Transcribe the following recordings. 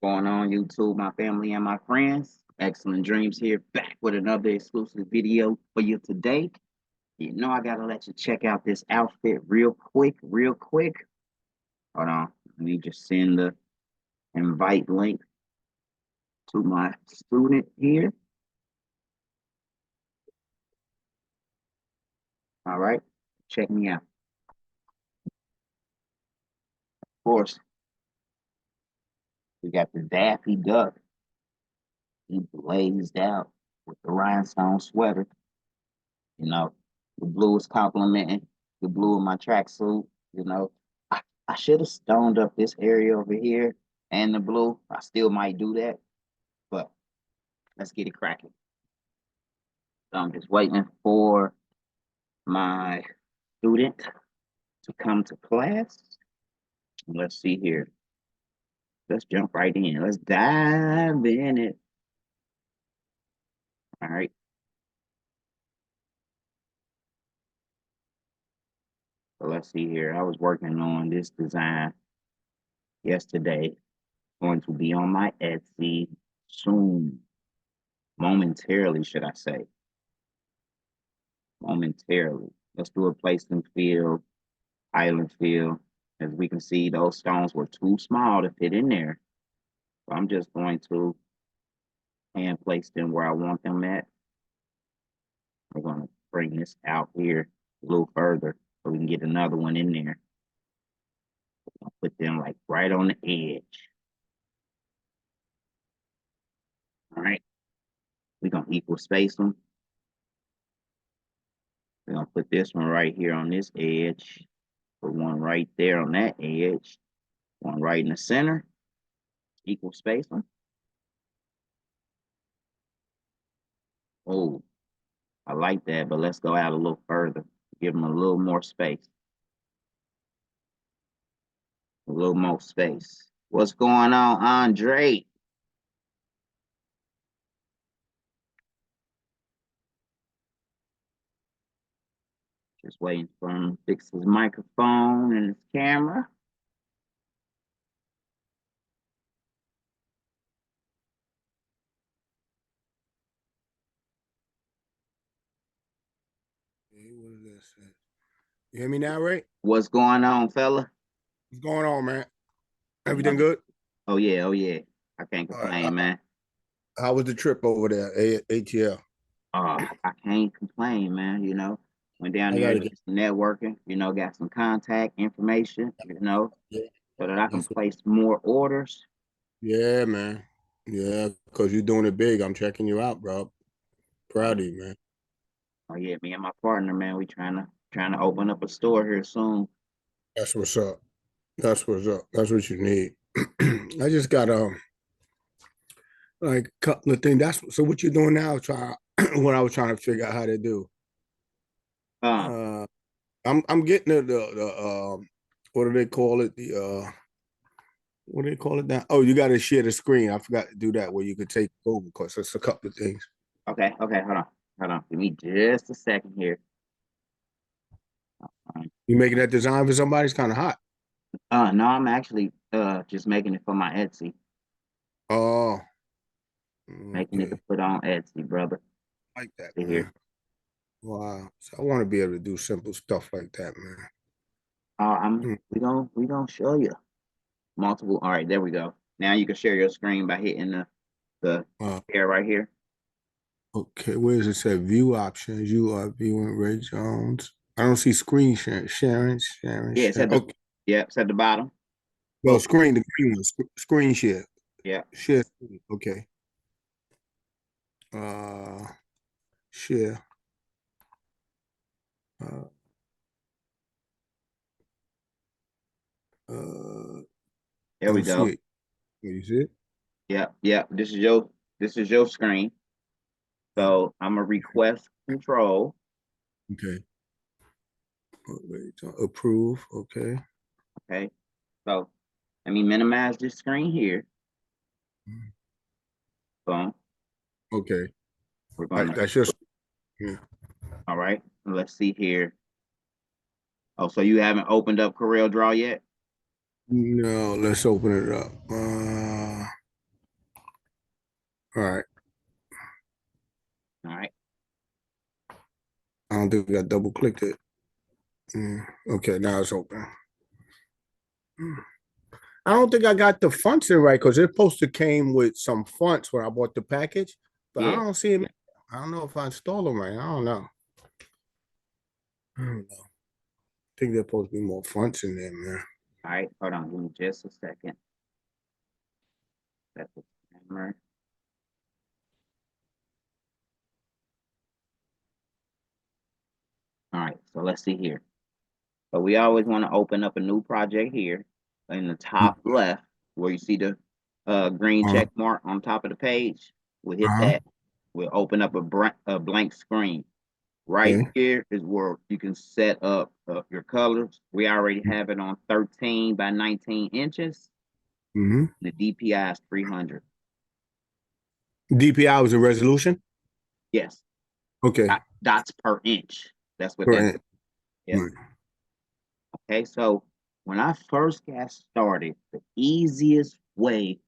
Going on YouTube, my family and my friends. Excellent Dreams here, back with another exclusive video for you today. You know I gotta let you check out this outfit real quick. Hold on, let me just send the invite link to my student here. All right, check me out. Of course, we got the Daffy Duck. He blazed out with the rhinestone sweater. You know, the blue is complementing the blue of my tracksuit. You know, I should have stoned up this area over here and the blue. I still might do that, but let's get it cracking. So I'm just waiting for my student to come to class. Let's see here. Let's jump right in. Let's dive in it. All right. So let's see here. I was working on this design yesterday. Going to be on my Etsy soon. Momentarily, should I say. Momentarily. Let's do a placement field, island field. As we can see, those stones were too small to fit in there. So I'm just going to hand place them where I want them at. We're going to bring this out here a little further so we can get another one in there. I'll put them like right on the edge. All right. We're going to equal space them. We're going to put this one right here on this edge. Put one right there on that edge. One right in the center. Equal space them. Oh, I like that, but let's go out a little further. Give them a little more space. A little more space. What's going on, Andre? Just waiting for him to fix his microphone and his camera. Hey, what is this? You hear me now, Ray? What's going on, fella? What's going on, man? Everything good? Oh yeah, I can't complain, man. How was the trip over there, ATL? I can't complain, man. You know, went down there, did some networking. You know, got some contact information. You know, so that I can place more orders. Yeah, man. Yeah, because you're doing it big. I'm checking you out, bro. Proud of you, man. Oh yeah, me and my partner, man, we trying to open up a store here soon. That's what's up. That's what's up. That's what you need. I just got like a couple of things. So what you're doing now, what I was trying to figure out how to do. I'm getting the what do they call it? What do they call it now? Oh, you got to share the screen. I forgot to do that where you could take over because it's a couple of things. Okay, hold on. Give me just a second here. You making that design for somebody? It's kind of hot. No, I'm actually just making it for my Etsy. Oh, making it to put on Etsy, brother. Like that, man. Here. Wow. So I want to be able to do simple stuff like that, man. We gonna show you multiple. All right, there we go. Now you can share your screen by hitting the pair right here. Okay, where does it say view options? You are viewing Ray Jones. I don't see screen sharing. Yeah, it's at the it's at the bottom. No, screen, the green one, screen share. Yeah. Share. Okay. Share. There we go. You see it? Yeah. This is your screen. So I'm gonna request control. Okay. Approve. Okay. Okay. So let me minimize this screen here. Boom. Okay. We're gonna. That's just. Yeah. All right. Let's see here. Oh, so you haven't opened up CorelDRAW yet? No, let's open it up. All right. All right. I don't think I double clicked it. Okay, now it's open. I don't think I got the fonts in right because it supposed to came with some fonts when I bought the package, but I Yeah. don't see them. I don't know if I installed them right. I don't know. I think there's supposed to be more fonts in there, man. All right. Hold on. Give me just a second. That's the camera. All right. So let's see here. But we always want to open up a new project here in the top left where you see the green check mark on top of the page. We'll hit that. We'll open up a blank screen. Right Okay. here is where you can set up your colors. We already have it on 13 by 19 inches. Mm-hmm. The DPI is 300. DPI was a resolution. Yes. Okay. Dots per inch. That's what that is. Right. Yeah. Okay, so when I first got started, the easiest way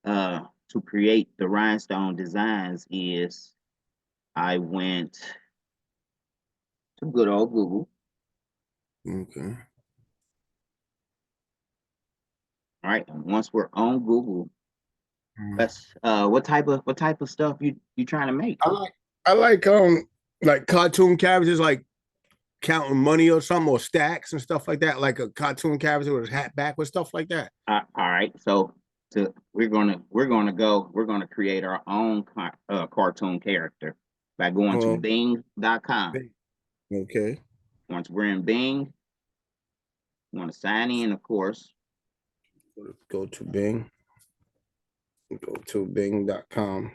to create the Rhinestone designs is I went to good old Google. Okay. All right, and once we're on Google, let's what type of stuff you trying to make? I like cartoon characters like counting money or something or stacks and stuff like that, like a cartoon character with his hat back with stuff like that. All right, so we're gonna create our own cartoon character by going to Bing.com. Okay. Once we're in Bing, you want to sign in, of course. Go to Bing. Go to Bing.com.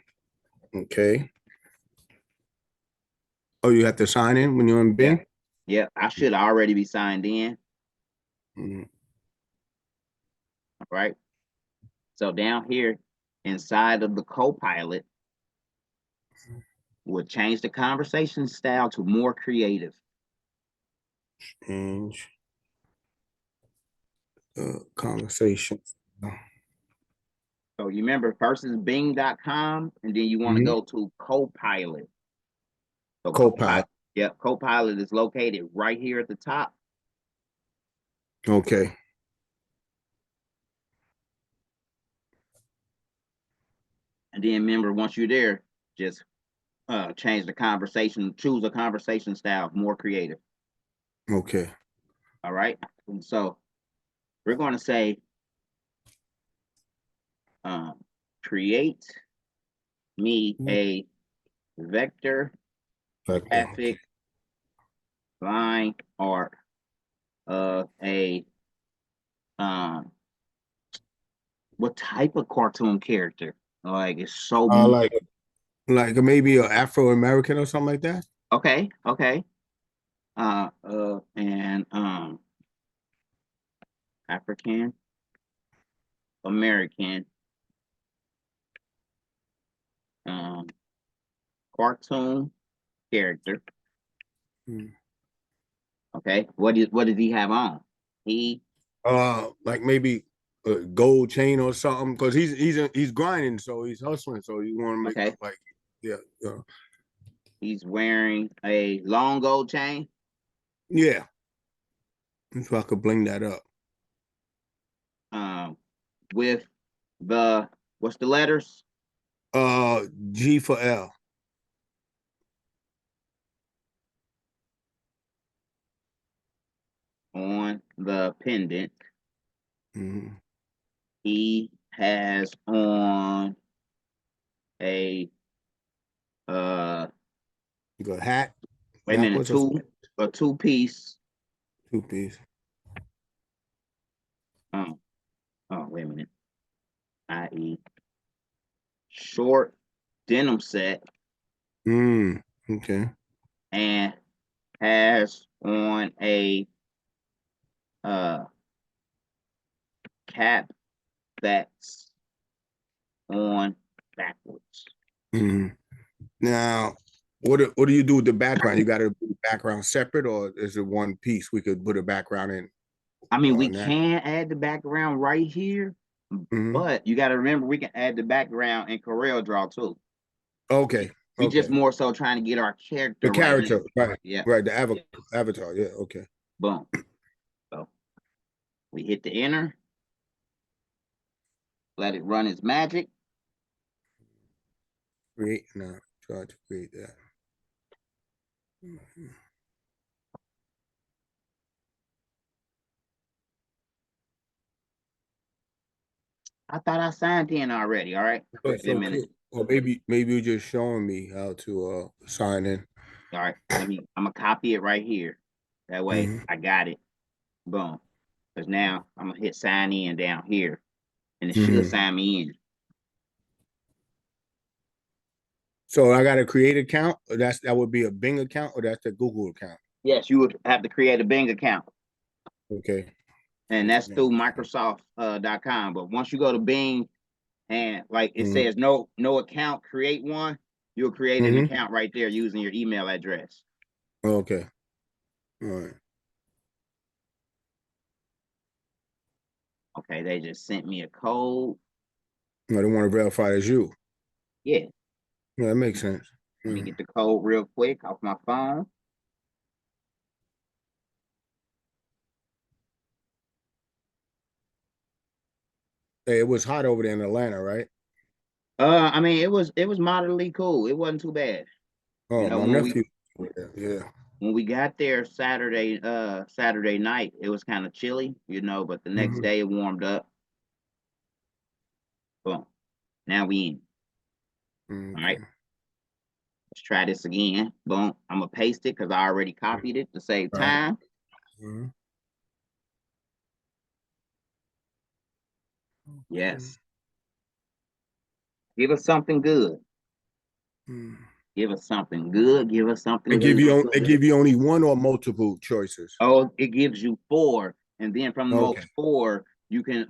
Okay. Oh, you have to sign in when you're in Bing? Yeah, I should already be signed in. Mm-hmm. All right. So down here inside of the Copilot, we'll change the conversation style to more creative. Change conversation. So you remember first is Bing.com, and then you want to go to Copilot. So Copilot. Yep, Copilot is located right here at the top. Okay. And then remember, once you're there, just change the conversation, choose a conversation style, more creative. Okay. All right. And so we're going to say, create me a vector graphic line art of a what type of cartoon character? Like it's so like maybe an Afro-American or something like that. okay. And African American cartoon character. Okay, what does he have on? He like maybe a gold chain or something because he's grinding, so he's hustling, so you want to make it like yeah. He's wearing a long gold chain. Yeah, so I could bling that up. With the what's the letters? G4L. On the pendant. He has on a the hat. Wait a minute, two piece. Two piece. Oh, wait a minute. I.e. short denim set. Okay. And has on a cap that's on backwards. Now, what do you do with the background? You got to put the background separate, or is it one piece? We could put a background in. I mean, we can add the background right here, But you got to remember, we can add the background in Corel Draw too. Okay. We Okay. just more so trying to get our character The character, right. right? Yeah. Right. The avatar. Yeah. Okay. Boom. So we hit the enter. Let it run its magic. Create now. Try to create that. I thought I signed in already. All right. Wait a minute. Or maybe you're just showing me how to sign in. All right. I'm gonna copy it right here. That way I got it. Boom. Because now I'm gonna hit sign in down here, and it should sign me in. So I got to create an account. Or that would be a Bing account, or that's the Google account. Yes, you would have to create a Bing account. Okay. And that's through Microsoft.com. But once you go to Bing and like it says no account, create one, you'll create an account right there using your email address. Okay. All right. Okay, they just sent me a code. No, they want to verify as you. Yeah. Yeah, that makes sense. Let me get the code real quick off my phone. Hey, it was hot over there in Atlanta, right? I mean, it was moderately cool. It wasn't too bad. Oh, You know, my nephew. Yeah. When we got there Saturday night, it was kind of chilly, you know, but the next day it warmed up. Boom. Now we in. All right. Let's try this again. Boom. I'm gonna paste it because I already copied it to save time. Yes. Give us something good. Give us something good. Give us something good. They give you only one or multiple choices. Oh, it gives you 4, and then from those 4, you can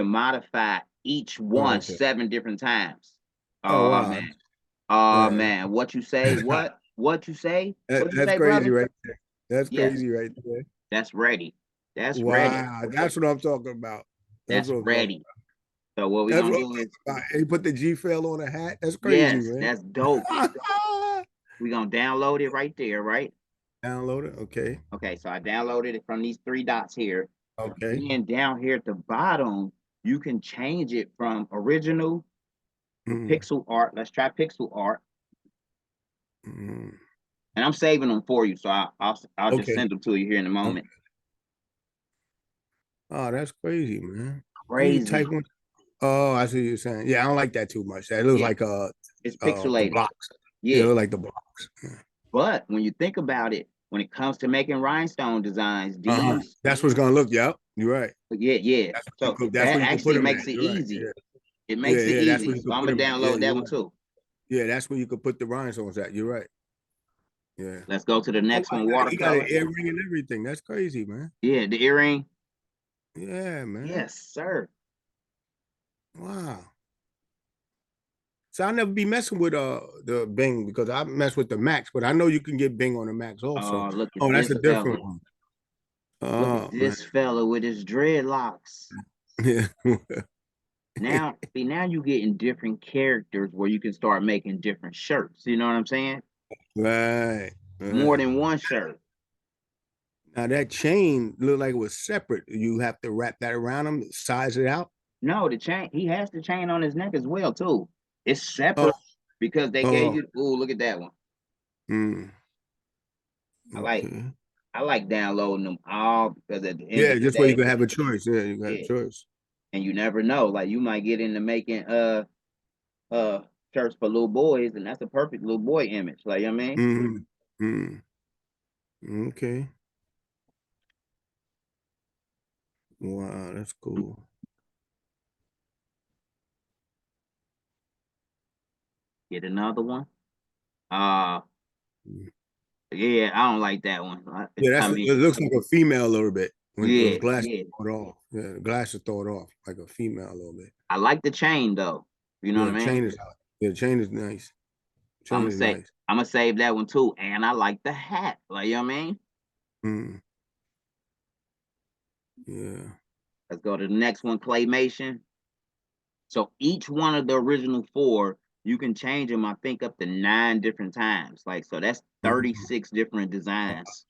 modify each one 7 different times. Oh wow. Man. Oh man, what you say? What? What you say? What you That's say, crazy, brother? right there. That's crazy right there. That's ready. That's ready. Wow, that's what I'm talking about. That's ready. So what we gonna do is he put the G4L on a hat. That's crazy, man. That's dope. We gonna download it right there, right? Download it. Okay. Okay, so I downloaded it from these 3 dots here. Okay. And down here at the bottom, you can change it from original to pixel art. Let's try pixel art. And I'm saving them for you, so I'll just send them to you here in a moment. Oh, that's crazy, man. Crazy. Oh, I see what you're saying. Yeah, I don't like that too much. That looks like it's pixelated. The blocks. Yeah, it looks like the blocks. But when you think about it, when it comes to making rhinestone designs, that's what's gonna look. Yep, you're right. Yeah. So that actually makes it easy. It makes it easy. So I'm gonna download that one too. Yeah, that's where you could put the rhinestones at. You're right. Yeah. Let's go to the next one. Watercolor. You got an earring and everything. That's crazy, man. Yeah, the earring. Yeah, man. Yes, sir. Wow. So I'll never be messing with the Bing because I mess with the Max, but I know you can get Bing on the Max also. Look at that's a different one. Look at this fella with his dreadlocks. Yeah. Now you're getting different characters where you can start making different shirts. You know what I'm saying? Right. More than one shirt. Now that chain looked like it was separate. You have to wrap that around him, size it out. No, the chain. He has the chain on his neck as well too. It's separate because they gave you. Oh, look at that one. I like downloading them all because at the end of the just day, where you can have a choice. Yeah, you got a choice. And you never know. Like you might get into making shirts for little boys, and that's a perfect little boy image. Like you know what I mean. Okay. Wow, that's cool. Get another one. Yeah, I don't like that one. Yeah, it looks like a female a little bit. When those glasses throw it off. Yeah, the glasses throw it off like a female a little bit. I like the chain though. You know what I mean? The chain is nice. I'm gonna save that one too. And I like the hat. Like you know what I mean? Yeah. Let's go to the next one, claymation. So each one of the original 4, you can change them, I think, up to 9 different times. Like, so that's 36 different designs.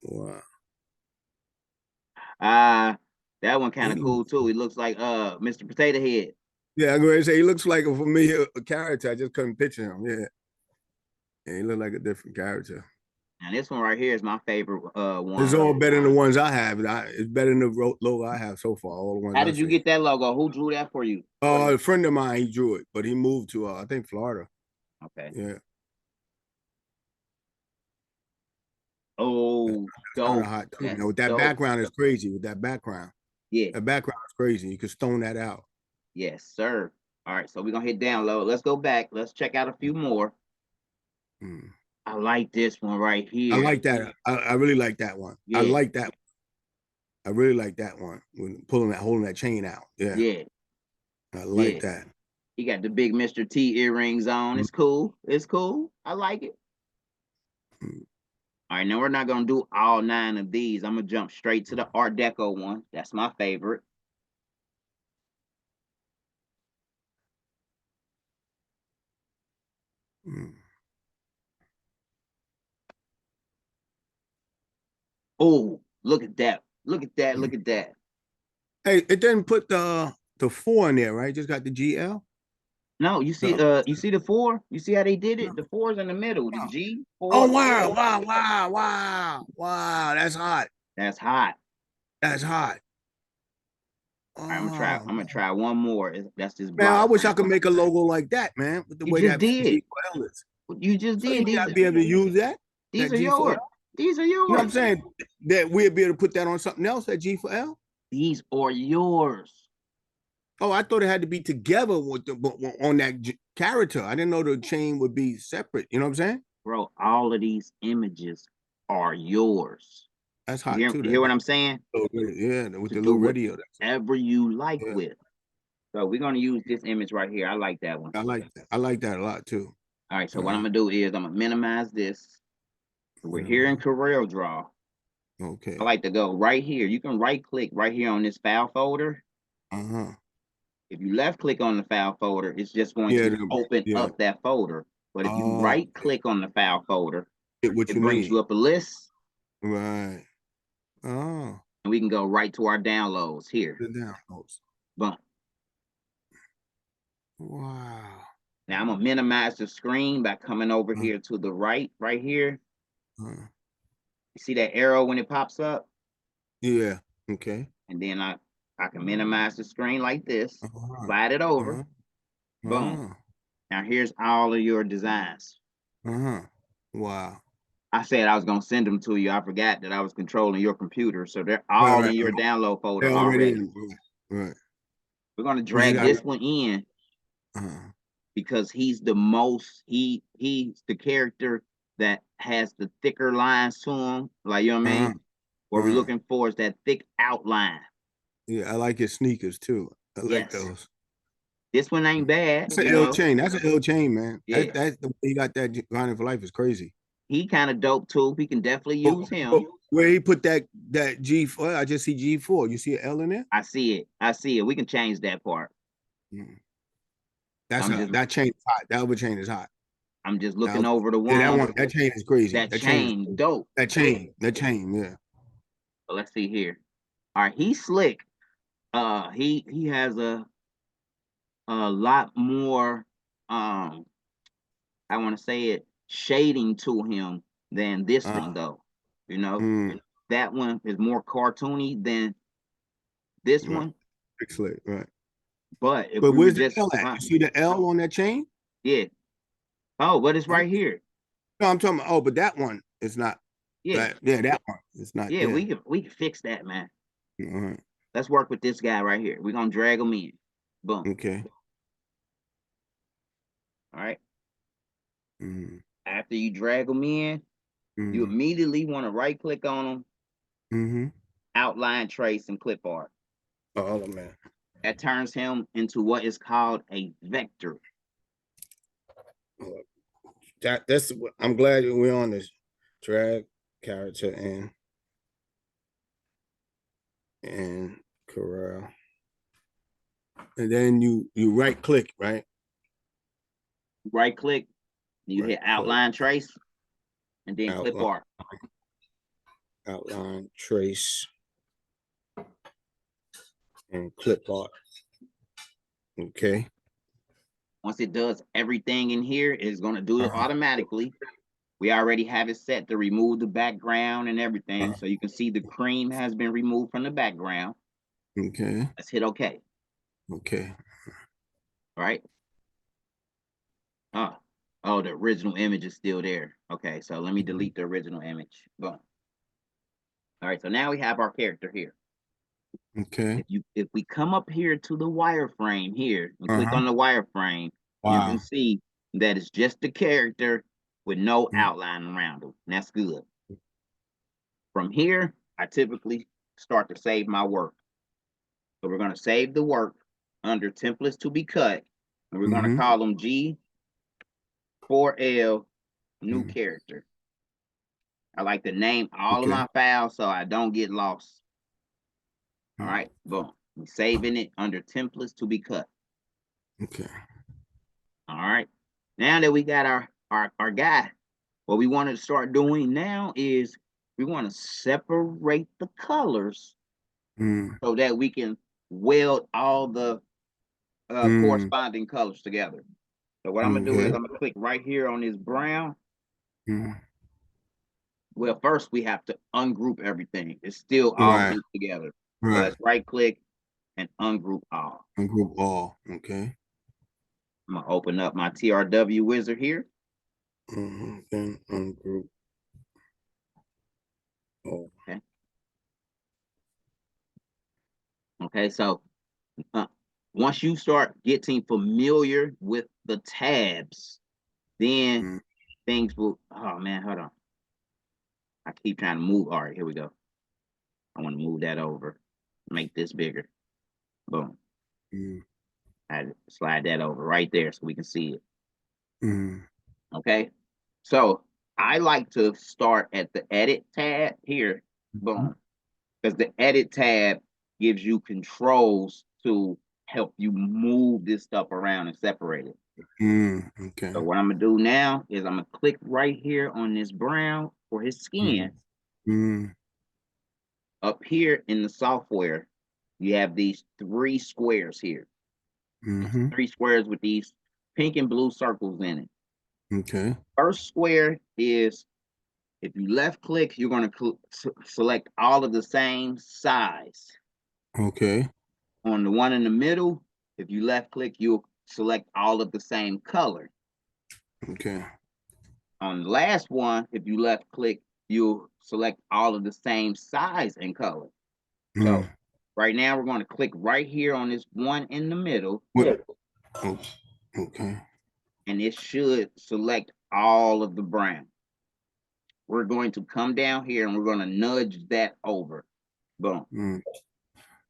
Wow. That one kind of cool too. He looks like Mr. Potato Head. Yeah, I'm going to say he looks like a familiar character. I just couldn't picture him. Yeah. Yeah, he looked like a different character. And this one right here is my favorite one. It's all better than the ones I have. It's better than the logo I have so far. All the ones. How did you get that logo? Who drew that for you? A friend of mine, he drew it, but he moved to I think Florida. Okay. Yeah. Oh, dope. Hot too. You know, with that dope. Background is crazy. With that background. Yeah. The background is crazy. You can stone that out. Yes, sir. All right, so we're gonna hit download. Let's go back. Let's check out a few more. I like this one right here. I like that. I really like that one. Yeah. I like that. I really like that one. When holding that chain out. Yeah. Yeah. I like that. He got the big Mr. T earrings on. It's cool. It's cool. I like it. All right, now we're not gonna do all 9 of these. I'm gonna jump straight to the Art Deco one. That's my favorite. Oh, look at that. Look at that. Look at that. Hey, it didn't put the 4 in there, right? Just got the GL. No, you see, you see the 4? You see how they did it? The 4's in the middle. The G4. Oh wow, wow. That's hot. That's hot. That's hot. All right, I'm gonna try one more. That's just man. I wish I could make a logo like that, man. With the way that G4L is. You just did. You gotta be able to use that. These are yours. These are yours. You know what I'm saying? That we'd be able to put that on something else at G4L. These are yours. Oh, I thought it had to be together with on that character. I didn't know the chain would be separate. You know what I'm saying? Bro, all of these images are yours. That's hot too. You hear what I'm saying? Yeah, with the little radio. Whatever you like with. So we're gonna use this image right here. I like that one. I like that. I like that a lot too. All right, so what I'm gonna do is I'm gonna minimize this. We're here in Corel Draw. Okay. I like to go right here. You can right click right here on this file folder. If you left click on the file folder, it's just going to open up that folder. But if you right click on the file folder, it brings you up a list. Right. Oh. And we can go right to our downloads here. The downloads. Boom. Wow. Now I'm gonna minimize the screen by coming over here to the right here. You see that arrow when it pops up? Yeah. Okay. And then I can minimize the screen like this, slide it over. Boom. Now here's all of your designs. Wow. I said I was gonna send them to you. I forgot that I was controlling your computer, so they're all in your download folder already. Right. We're gonna drag this one in because he's the most. He's the character that has the thicker lines to him. Like, you know what I mean? What we're looking for is that thick outline. Yeah, I like his sneakers too. I like those. This one ain't bad. That's an L chain. That's an L chain, man. Yeah. That's the way he got that grinding for life is crazy. He kind of dope too. We can definitely use him. Where he put that G4, I just see G4. You see an L in there? I see it. I see it. We can change that part. That's that chain is hot. That other chain is hot. I'm just looking over the one. Yeah, that chain is crazy. That chain dope. That chain, yeah. So let's see here. All right, he's slick. He has a lot more I want to say it, shading to him than this one though. You know, that one is more cartoony than this one. Slick, right. But where's the L at? You see the L on that chain? Yeah. Oh, but it's right here. No, I'm talking about, but that one is not. Yeah. That one. It's not. Yeah, we can fix that, man. Let's work with this guy right here. We're gonna drag him in. Boom. Okay. All right. After you drag them in, you immediately want to right click on them, outline, trace, and clip art. Oh man. That turns him into what is called a vector. That's I'm glad we're on this. Drag character in. and corral. And then you right click, right? Right click, you Right hit click. outline trace, and then clip Outline. art. Outline, trace, and clip art. Okay. Once it does everything in here, it's going to do it automatically. We already have it set to remove the background and everything. So you can see the cream has been removed from the background. Okay. Let's hit OK. Okay. All right. Oh, the original image is still there. Okay, so let me delete the original image. Boom. All right, so now we have our character here. Okay. If we come up here to the wireframe here and click on the wireframe, you can see that it's just the character with no outline around them. And that's good. From here, I typically start to save my work. So we're going to save the work under templates to be cut, and we're going to call them G4L new character. I like to name all of my files so I don't get lost. All right, boom. We're saving it under templates to be cut. Okay. All right. Now that we got our guy, what we want to start doing now is we want to separate the colors so that we can weld all the corresponding colors together. So what I'm gonna do is I'm gonna click right here on this brown. Well, first we have to ungroup everything. It's still all grouped together. So let's right click and ungroup all. Ungroup all. Okay. I'm gonna open up my TRW wizard here. Then ungroup all. Okay. Okay, so once you start getting familiar with the tabs, then things will, oh man, hold on. I keep trying to move. All right, here we go. I want to move that over, make this bigger. Boom. I slide that over right there so we can see it. Okay. So I like to start at the edit tab here. Boom. Because the edit tab gives you controls to help you move this stuff around and separate it. Okay. So what I'm gonna do now is I'm gonna click right here on this brown for his skin. Up here in the software, you have these 3 squares here. 3 squares with these pink and blue circles in it. Okay. First square is, if you left click, you're going to select all of the same size. Okay. On the one in the middle, if you left click, you'll select all of the same color. Okay. On the last one, if you left click, you'll select all of the same size and color. So right now we're going to click right here on this one in the middle. Okay. And it should select all of the brown. We're going to come down here and we're going to nudge that over. Boom.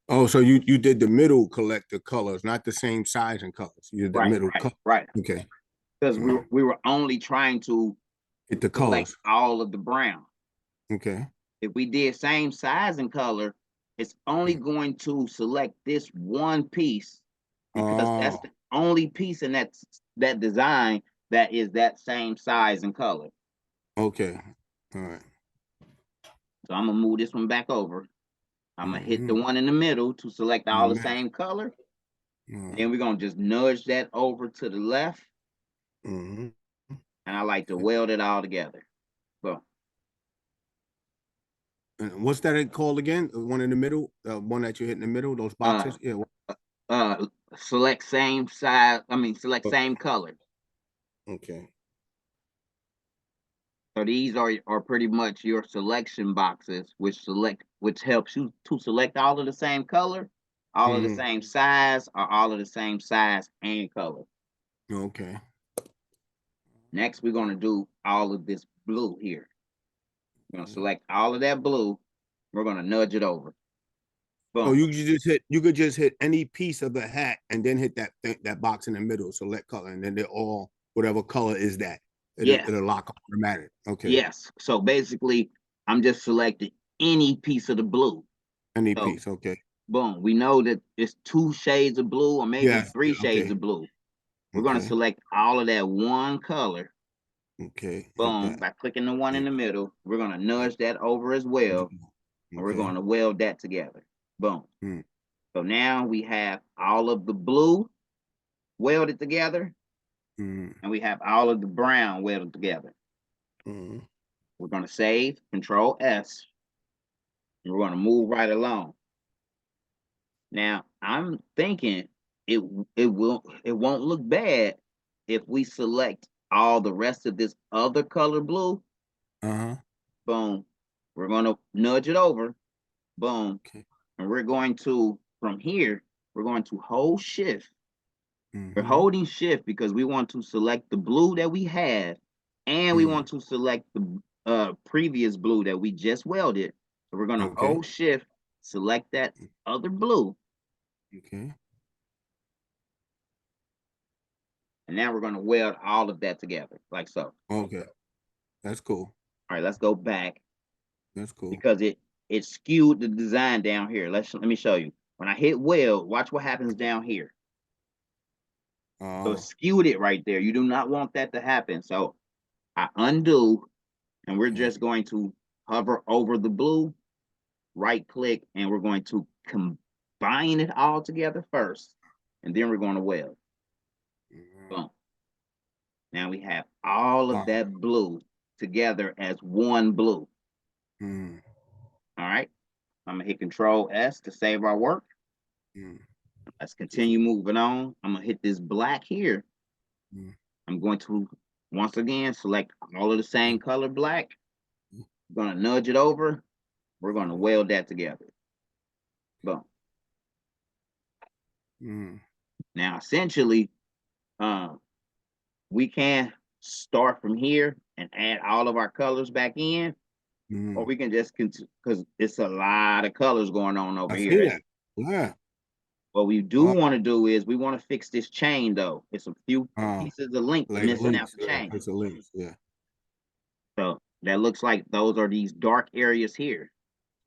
Oh, so you did the middle collect the colors, not the same size and colors. You did the middle color. Right. Okay. Because we were only trying to get the colors, all of the brown. Okay. If we did same size and color, it's only going to select this one piece because that's the only piece in that design that is that same size and color. Okay. All right. So I'm gonna move this one back over. I'm gonna hit the one in the middle to select all the same color. Then we're gonna just nudge that over to the left. And I like to weld it all together. Boom. And what's that called again? The one in the middle, one that you hit in the middle, those boxes? Select same size. Select same color. Okay. So these are pretty much your selection boxes, which helps you to select all of the same color, all of the same size, or all of the same size and color. Okay. Next, we're going to do all of this blue here. We're going to select all of that blue. We're going to nudge it over. Boom. Oh, you could just hit any piece of the hat and then hit that box in the middle, select color, and then they're all whatever color is that. It'll lock automatic. Okay. Yes. So basically, I'm just selecting any piece of the blue. Any So piece, okay. boom, we know that it's 2 shades of blue or maybe Yes, 3 yeah, shades okay, of blue. We're going to okay, select all of that one color. okay. Hit Boom, that. by clicking the one Yeah, in the middle, we're going to yeah. nudge that over as well, and we're Okay. going to weld that together. Boom. Mm, So now we have all of the blue welded together, mm, and we have all of the brown welded together. mm. We're going to save, Control S, and we're going to move right along. Now, I'm thinking it won't look bad if we select all the rest of this other color blue. Uh-huh. Boom. We're going to nudge it over. Boom. Okay. And we're going to, from here, we're going to hold shift. We're Mm-hmm. holding shift because we want to select the blue that we have, and we want to select the previous blue that we just welded. So we're going to Okay. hold shift, select that other blue, Okay. and now we're going to weld all of that together like so. Okay. That's cool. All right, let's go back That's cool. because it skewed the design down here. Let me show you. When I hit weld, watch what happens down here. So it Oh. skewed it right there. You do not want that to happen. So I undo, and we're Okay. just going to hover over the blue, right click, and we're going to combine it all together first, and then we're going to weld. Boom. Now we have all of that blue together as one blue. Mm, All right. I'm gonna hit Control S to save our work. mm, Let's continue moving on. I'm gonna hit this black here. mm, I'm going to once again select all of the same color black. I'm gonna nudge it over. We're gonna weld that together. Boom. mm, Now essentially, um, we can start from here and add all of our colors back in, or mm. we can just continue because it's a lot of colors going on over I here. see that. Yeah. What we do want to do is we want to fix this chain though. It's a few pieces of link Like missing out links. the chain. It's a links. Yeah. So that looks like those are these dark areas here.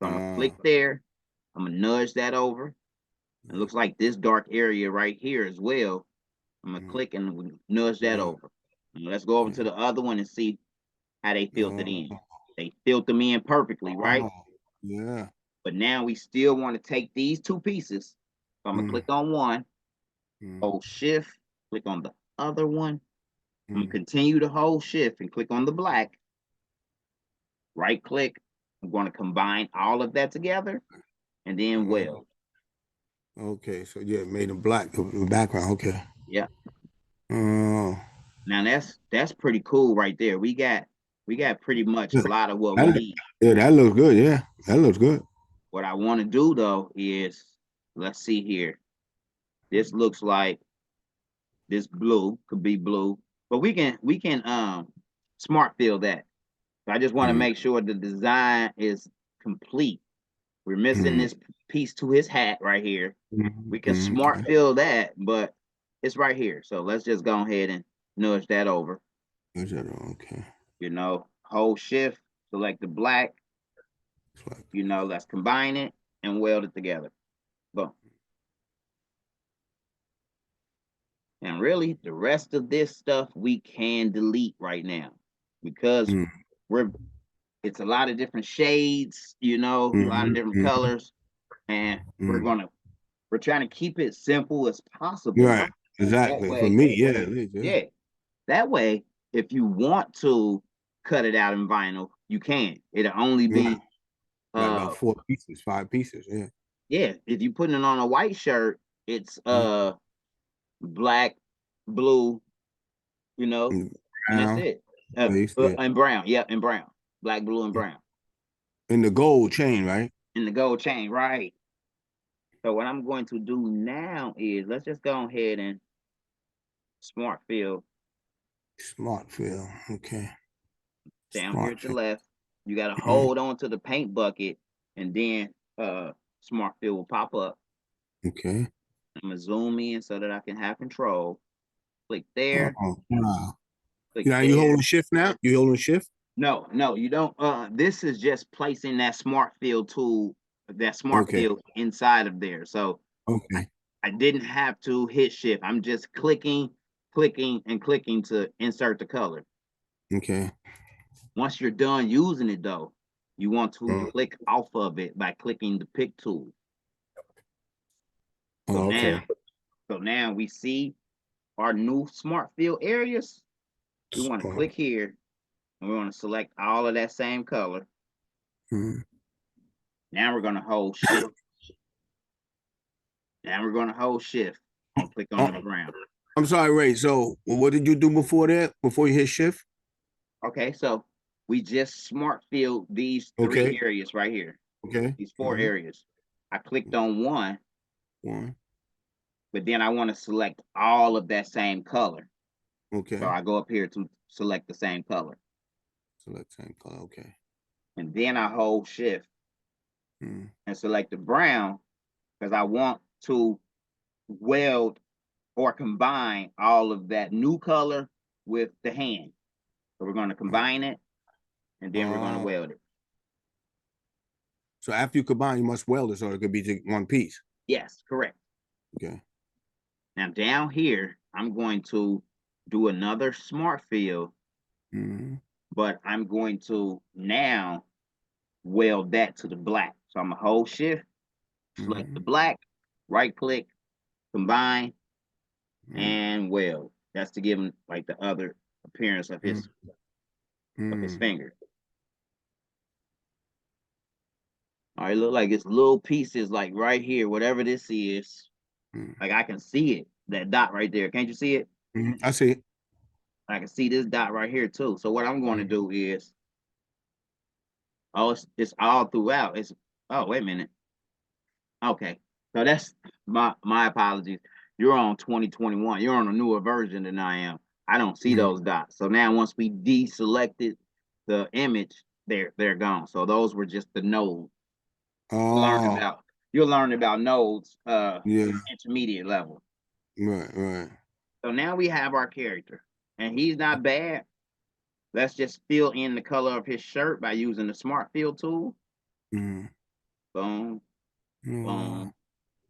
So I'm gonna click there. I'm gonna nudge that over. It looks like this dark area right here as well. I'm gonna click and nudge that Yeah. over. And let's go over Okay. to the other one and see how they filled it Oh, in. They filled them in perfectly, right? oh, yeah. But now we still want to take these 2 pieces. So I'm gonna Mm, click on one, mm, hold shift, click on the other one. I'm gonna mm, continue to hold shift and click on the black, right click. I'm gonna combine all of that together and then oh, weld. okay. So yeah, made them black the background. Okay. Yeah. Oh. Now that's pretty cool right there. We got pretty much a Yeah. lot of what we That, need. yeah, that looks good. Yeah, that looks good. What I want to do though is let's see here. This looks like this blue could be blue, but we can smart fill that. So I just want to Mm, make sure the design is complete. We're missing mm, this piece to his hat right here. mm, We can mm, smart okay. fill that, but it's right here. So let's just go ahead and nudge that over. Okay. Hold shift, select the black, It's like, let's combine it and weld it together. Boom. And really, the rest of this stuff we can delete right now because mm, we're it's a lot of different shades, a lot of mm, different mm, colors, and mm. we're trying to keep it simple as possible. Right. That Exactly. For way, me, yeah, at least, yeah. yeah, that way, if you want to cut it out in vinyl, you can. It'll only Right. be Like about 4 pieces, 5 pieces. Yeah. yeah, if you're putting it on a white shirt, it's Mm, black, blue, you know, mm, and that's brown. it. Base, yeah. And brown, yeah, and brown, black, blue, and Yeah. brown, And the gold chain, right? and the gold chain, right? So what I'm going to do now is let's just go ahead and smart fill Smart fill. Okay. down here Smart at the fill. left. You got to Mm, hold on to the paint bucket, and then smart fill will pop up. okay. I'm gonna zoom in so that I can have control. Click there, Oh, wow. click Now you there. holding shift now? You holding shift? No, you don't. This is just placing that smart fill tool that smart Okay. field inside of there. So Okay. I didn't have to hit shift. I'm just clicking, clicking, and clicking to insert the color. Okay. Once you're done using it though, you want to Oh, click off of it by clicking the pick tool. So oh, okay. now we see our new smart field areas. We want to click here and we want to select all of that same color. Mhm. Now we're going to hold shift. Now we're going to hold shift and click on the brown. I'm sorry, Ray. So what did you do before that? Before you hit shift? Okay, so we just smart filled these Okay. 3 areas right here. Okay. These 4 areas. I clicked on one, One. but then I want to select all of that same color. Okay. So I go up here to select the same color. Select same color. Okay. And then I hold shift Mm. and select the brown because I want to weld or combine all of that new color with the hand. So we're going to combine it and then we're going to weld it. So after you combine, you must weld it so it could be just one piece. Yes, correct. Okay. Now down here, I'm going to do another smart fill, but I'm going to now weld that to the black. So I'm gonna hold shift, select the black, right click, combine, and weld. That's to give him like the other appearance of his finger. All right, look like it's little pieces like right here, whatever this is. Like I can see it, that dot right there. Can't you see it? I see it. I can see this dot right here too. So what I'm going to do is, oh, it's all throughout. It's, oh, wait a minute. Okay, so that's my apologies. You're on 2021. You're on a newer version than I am. I don't see those dots. So now once we deselected the image, they're gone. So those were just the nodes. Oh, You'll learn about nodes yeah. intermediate level. Right, right. So now we have our character, and he's not bad. Let's just fill in the color of his shirt by using the smart fill tool. Boom, boom,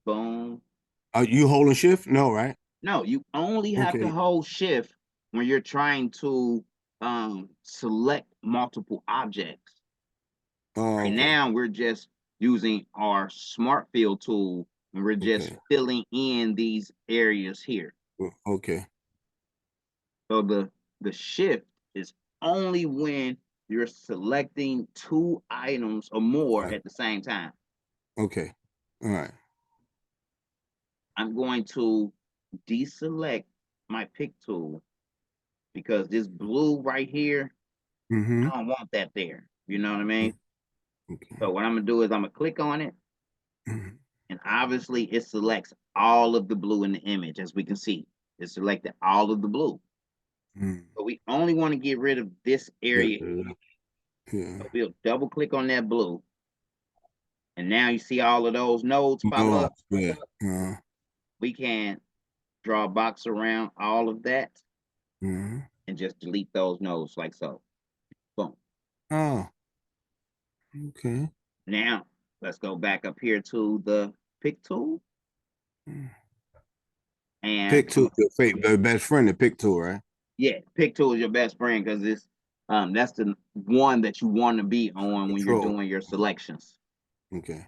boom. Are you holding shift? No, right? No, you only have to hold shift when you're trying to select multiple objects. Right now, we're just using our smart fill tool and we're just filling in these areas here. Okay. So the shift is only when you're selecting 2 items or more at the same time. Okay. All right. I'm going to deselect my pick tool because this blue right here, I don't want that there. You know what I mean? Okay. So what I'm gonna do is I'm gonna click on it, and obviously it selects all of the blue in the image, as we can see. It selected all of the blue. But we only want to get rid of this area. Yeah. So we'll double click on that blue. And now you see all of those nodes pop up. Yeah. We can draw a box around all of that and just delete those nodes like so. Boom. Oh. Okay. Now let's go back up here to the pick tool. And Pick tool, the best friend, the pick tool, right? yeah, pick tool is your best friend because it's that's the one that you want to be on when you're doing your selections. Okay.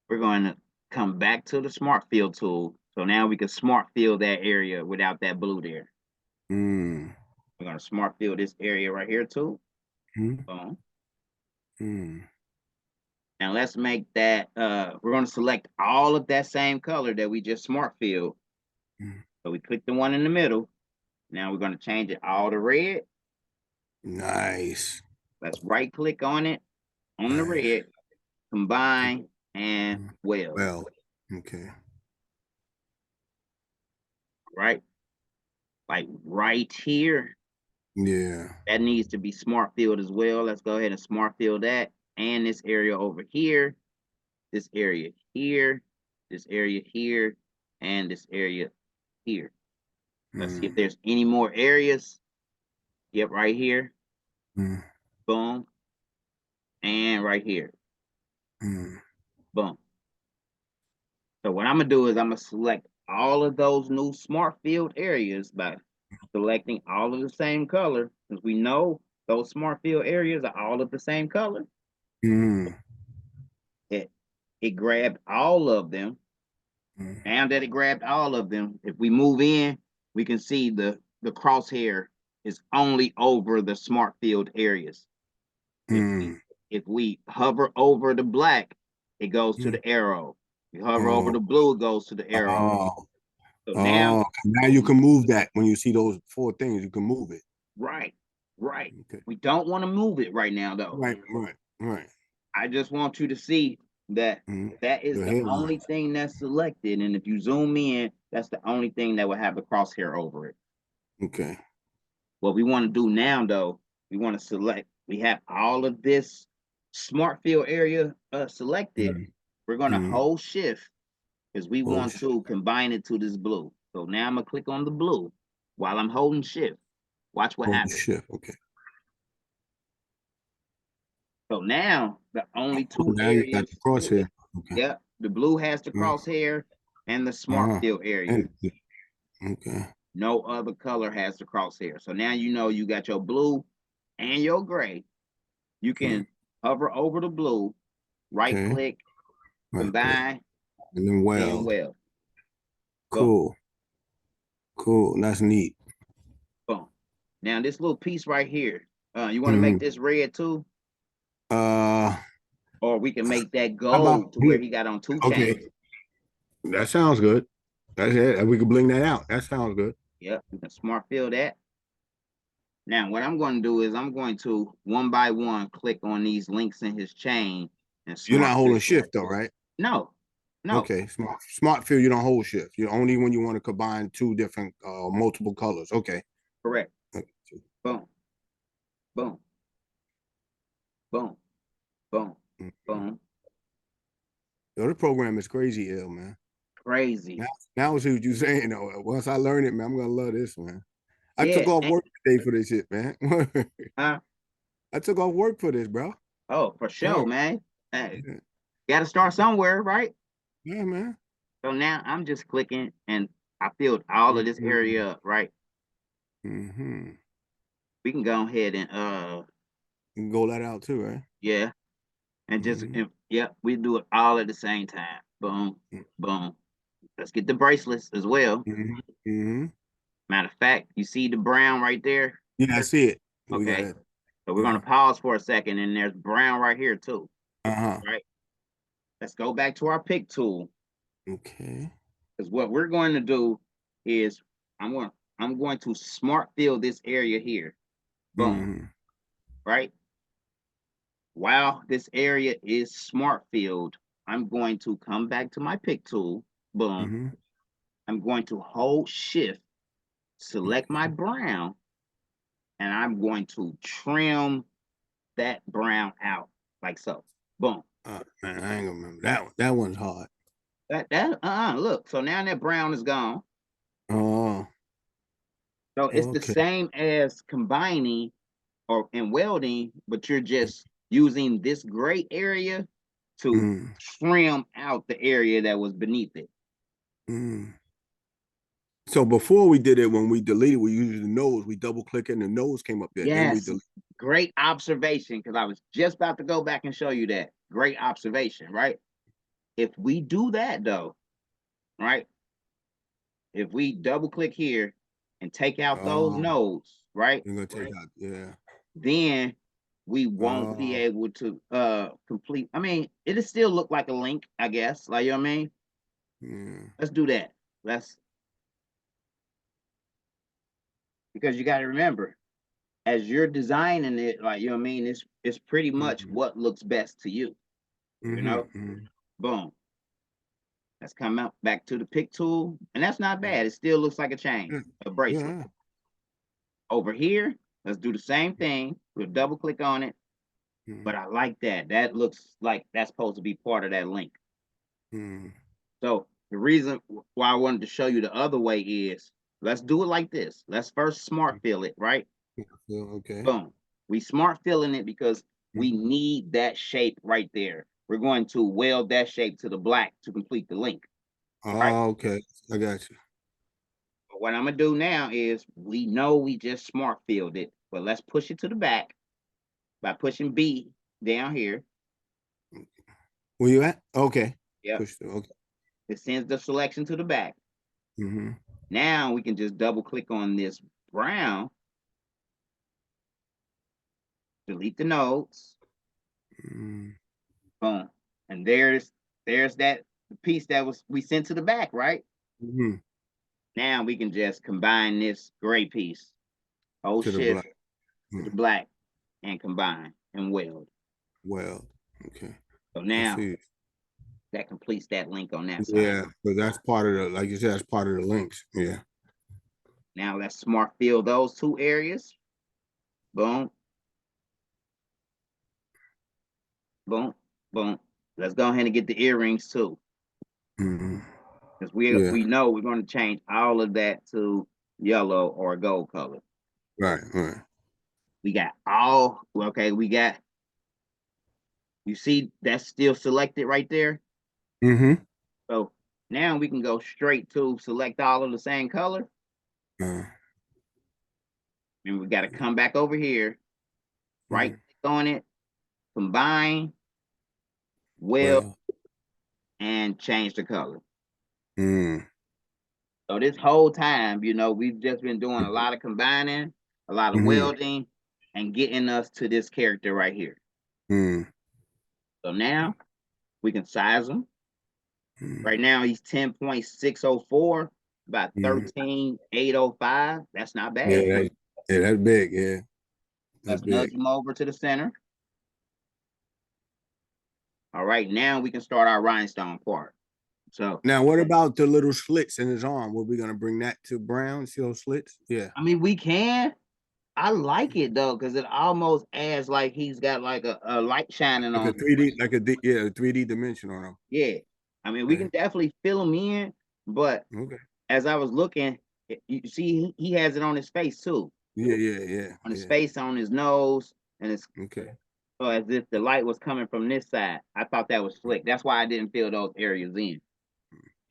We're going to come back to the smart fill tool. So now we can smart fill that area without that blue there. We're going to smart fill this area right here too. Boom. Now let's make that, we're going to select all of that same color that we just smart filled. So we click the one in the middle. Now we're going to change it all to red. Nice. Let's right click on it, on the red, combine, and weld. Well, okay. Right? Like right here. Yeah. That needs to be smart filled as well. Let's go ahead and smart fill that. And this area over here, this area here, this area here, and this area here. Let's see if there's any more areas. Yep, right here. Boom. And right here. Boom. So what I'm gonna do is I'm gonna select all of those new smart field areas by selecting all of the same color, because we know those smart field areas are all of the same color. It grabbed all of them. Now that it grabbed all of them, if we move in, we can see the crosshair is only over the smart field areas. If we hover over the black, it goes to the arrow. You hover over the blue, it goes to the arrow. So now you can move that when you see those 4 things, you can move it. Right. Okay. We don't want to move it right now, though. Right. I just want you to see that that is the only thing that's selected. And if you zoom in, that's the only thing that will have the crosshair over it. Okay. What we want to do now, though, we want to select, we have all of this smart field area selected. We're going to hold shift because we want to combine it to this blue. So now I'm going to click on the blue while I'm holding shift. Watch what happens. Shift. Okay. So now the only 2 now areas. You got the crosshair. Okay. Yep. The blue has the crosshair and the smart field area. Okay. No other color has the crosshair. So now you know you got your blue and your gray. You can hover over the blue, right click, combine, and then weld. Cool. Cool. That's neat. Boom. Now this little piece right here, you want to make this red too? Or we can make that gold to where he got on 2 chains. That sounds good. That's it. We can bling that out. That sounds good. Yep, we can smart fill that. Now, what I'm going to do is I'm going to 1 by 1 click on these links in his chain. And you're not holding shift though, right? No. Okay, smart fill, you don't hold shift. You only when you want to combine 2 different multiple colors. Okay. Correct. Boom. Boom. Boom. Boom. Boom. Yo, the program is crazy, ill, man. Crazy. Now see what you're saying. Once I learn it, man, I'm gonna love this, man. I took off work today for this shit, man. I took off work for this, bro. Oh, for sure, man. Hey, gotta start somewhere, right? Yeah, man. So now I'm just clicking and I filled all of this area up, right? We can go ahead and you can go that out too, right? Yeah. And just we do it all at the same time. Boom, boom. Let's get the bracelets as well. Matter of fact, you see the brown right there? Yeah, I see it. Okay. So we're gonna pause for a second, and there's brown right here too. Right. Let's go back to our pick tool. Okay. Because what we're going to do is I'm going to smart fill this area here. Boom. Right. While this area is smart filled, I'm going to come back to my pick tool. Boom. I'm going to hold shift, select my brown, and I'm going to trim that brown out like so. Boom. Man, I ain't gonna remember that one. That one's hard. Look, so now that brown is gone. Oh. So it's the same as combining and welding, but you're just using this gray area to trim out the area that was beneath it. So before we did it, when we deleted, we used the nose. We double click it and the nose came up there. Yes, then we great observation, because I was just about to go back and show you that. Great observation, right? If we do that though, right? If we double click here and take out those nodes, right? You're gonna take out, then we won't be able to complete. I mean, it'll still look like a link, I guess. Like, you know what I mean? Let's do that. Because you got to remember, as you're designing it, like, you know what I mean, it's pretty much what looks best to you. You know? Boom. Let's come out back to the pick tool, and that's not bad. It still looks like a chain, a bracelet. Over here, let's do the same thing. We'll double click on it. But I like that. That looks like that's supposed to be part of that link. So the reason why I wanted to show you the other way is, let's do it like this. Let's first smart fill it, right? Okay. Boom. We smart filling it because we need that shape right there. we're going to weld that shape to the black to complete the link. Right? Oh, okay. I got you. But what I'm gonna do now is, we know we just smart filled it, but let's push it to the back by pushing B down here. Where you at? Okay. Yep. Push through. Okay. It sends the selection to the back. Mm-hmm. Now we can just double click on this brown, delete the nodes, Mm-hmm. boom, and there's that piece that we sent to the back, right? Mm-hmm. Now we can just combine this gray piece, hold To the shift black. to the black, and combine and weld. Well, okay. So I now see. that completes that link on that side. Yeah, but that's part of the, like you said, that's part of the links. Yeah. Now let's smart fill those two areas. Boom. Boom. Boom. Let's go ahead and get the earrings too. Mm-hmm. Because we know we're going to change all of that to yellow or gold color. Right, right. We got all, okay, we got, you see that's still selected right there? Mm-hmm. So now we can go straight to select all of the same color. And we got to come back over here, right click on it, combine, weld, and change the color. So this whole time, you know, we've just been doing a lot of combining, a lot of welding, and getting us to this character right here. So now we can size him. Right now he's 10.604, about 13.805. That's not bad. Yeah, that's big. Yeah, let's nudge him over to the center. All right, now we can start our rhinestone part. So now, what about the little slits in his arm? Were we gonna bring that to brown? See those slits? Yeah. I mean, we can. I like it though, because it almost adds like he's got like a light shining Like on a 3D, like a 3D dimension on him. Yeah, I mean, we can definitely fill him in, but as I was looking, you see, he has it on his face too. Yeah. On his face, on his nose, and it's so as if the light was coming from this side. I thought that was slick. That's why I didn't fill those areas in.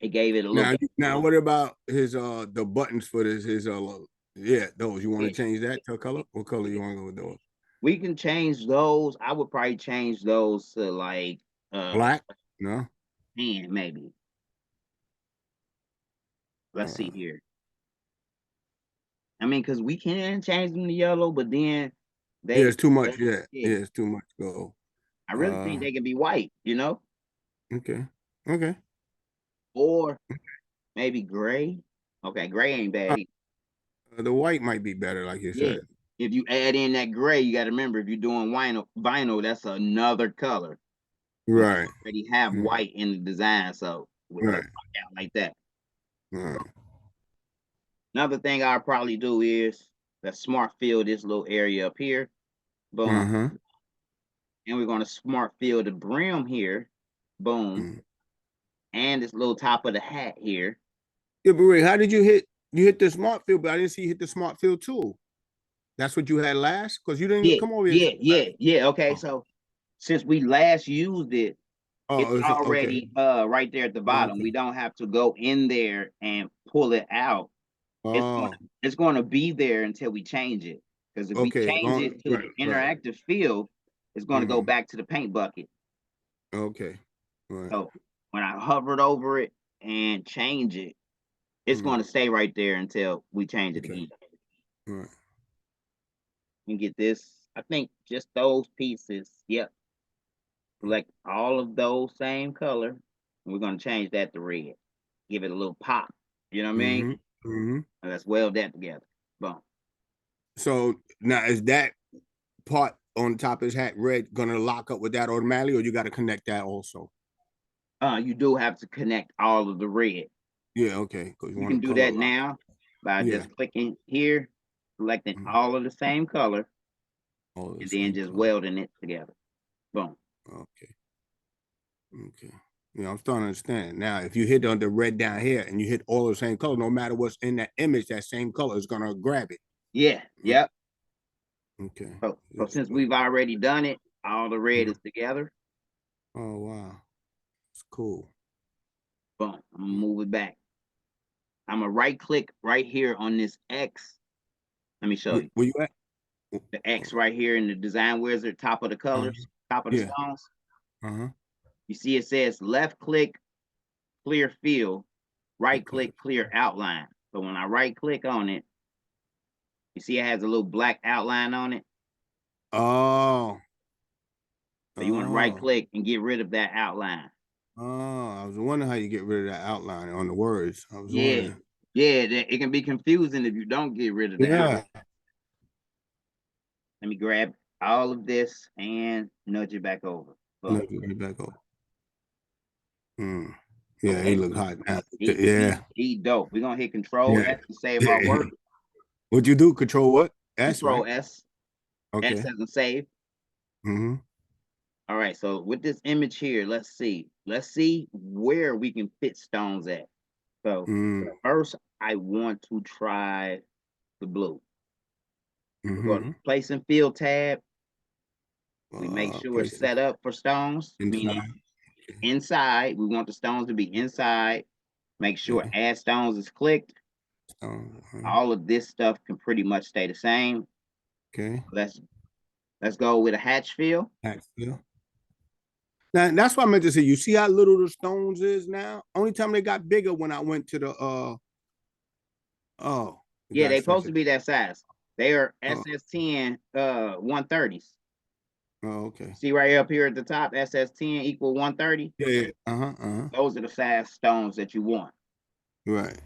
It gave it a little. Now, what about his the buttons for his those? You want to change that to a color? What color you want to go with those? We can change those. I would probably change those to like black. No, tan maybe. Let's see here. I mean, because we can change them to yellow, but then it's too much. Yeah, it's too much gold. I really think they can be white, you know? Okay. Or maybe gray. Okay, gray ain't bad. The white might be better, like you said. If you add in that gray, you got to remember, if you're doing vinyl, that's another color. Right. You already have white in the design, so we'll out like that. Another thing I'll probably do is let's smart fill this little area up here. Boom. And we're going to smart fill the brim here. Boom. And this little top of the hat here. Yeah, but wait, how did you hit the smart fill? But I didn't see you hit the smart fill tool. That's what you had last? Because you didn't come over here. Yeah. Okay, so since we last used it, it's already right there at the bottom. We don't have to go in there and pull it out. It's going to be there until we change it. Because if we change it to the interactive field, it's going to go back to the paint bucket. So when I hovered over it and change it, it's going to stay right there until we change it again. You get this. I think just those pieces. Yep. Select all of those same color. And we're going to change that to red. Give it a little pop. You know what I mean? And let's weld that together. Boom. So now is that part on top of his hat red gonna lock up with that automatically, or you got to connect that also? You do have to connect all of the red. Yeah, okay. You can do that now by just clicking here, selecting all of the same color, and then just welding it together. Boom. Okay. Yeah, I'm starting to understand now. If you hit on the red down here and you hit all the same color, no matter what's in that image, that same color is gonna grab it. Yeah. Yep. Okay. So since we've already done it, all the red is together. Oh wow, it's cool. Boom. I'm gonna move it back. I'm gonna right click right here on this X. Let me show you Where you at? the X right here in the design wizard, top of the colors, top of the Yeah. stones. Uh-huh. You see it says left click, clear fill, right Okay. click, clear outline. So when I right click on it, you see it has a little black outline on it. Oh. So you want to right Oh. click and get rid of that outline. Oh, I was wondering how you get rid of that outline on the words. I was Yeah, wondering. yeah, it can be confusing if you don't get rid of the outline. Yeah. Let me grab all of this and nudge it back over. No, Boom. right back up. Hmm. Yeah, he Okay. look hot now. He, he, Yeah. he dope. We're gonna hit Control Yeah. S to save our Yeah. work. What'd you do? Control what? S, Control right? S. S Okay. as in save. Mm-hmm. All right. So with this image here, let's see. Let's see where we can fit stones at. So Mm. first, I want to try the blue. We're going to Mm-hmm. place and fill tab. We make sure it's Place it set up for stones, meaning inside. inside. We want the stones to be inside. Make sure Okay. add stones is clicked. All of this stuff can pretty much stay the same. Okay. Let's go with a hatch fill. Axel. Now that's what I meant to say. You see how little the stones is now? Only time they got bigger when I went to the oh, the Yeah, guy they sent supposed to it. be that size. They are Oh, SS10 130s. oh, okay. See right up here at the top, SS10 equal 130. Yeah, yeah. Uh-huh. Uh-huh. Those are the size stones that you want. Right.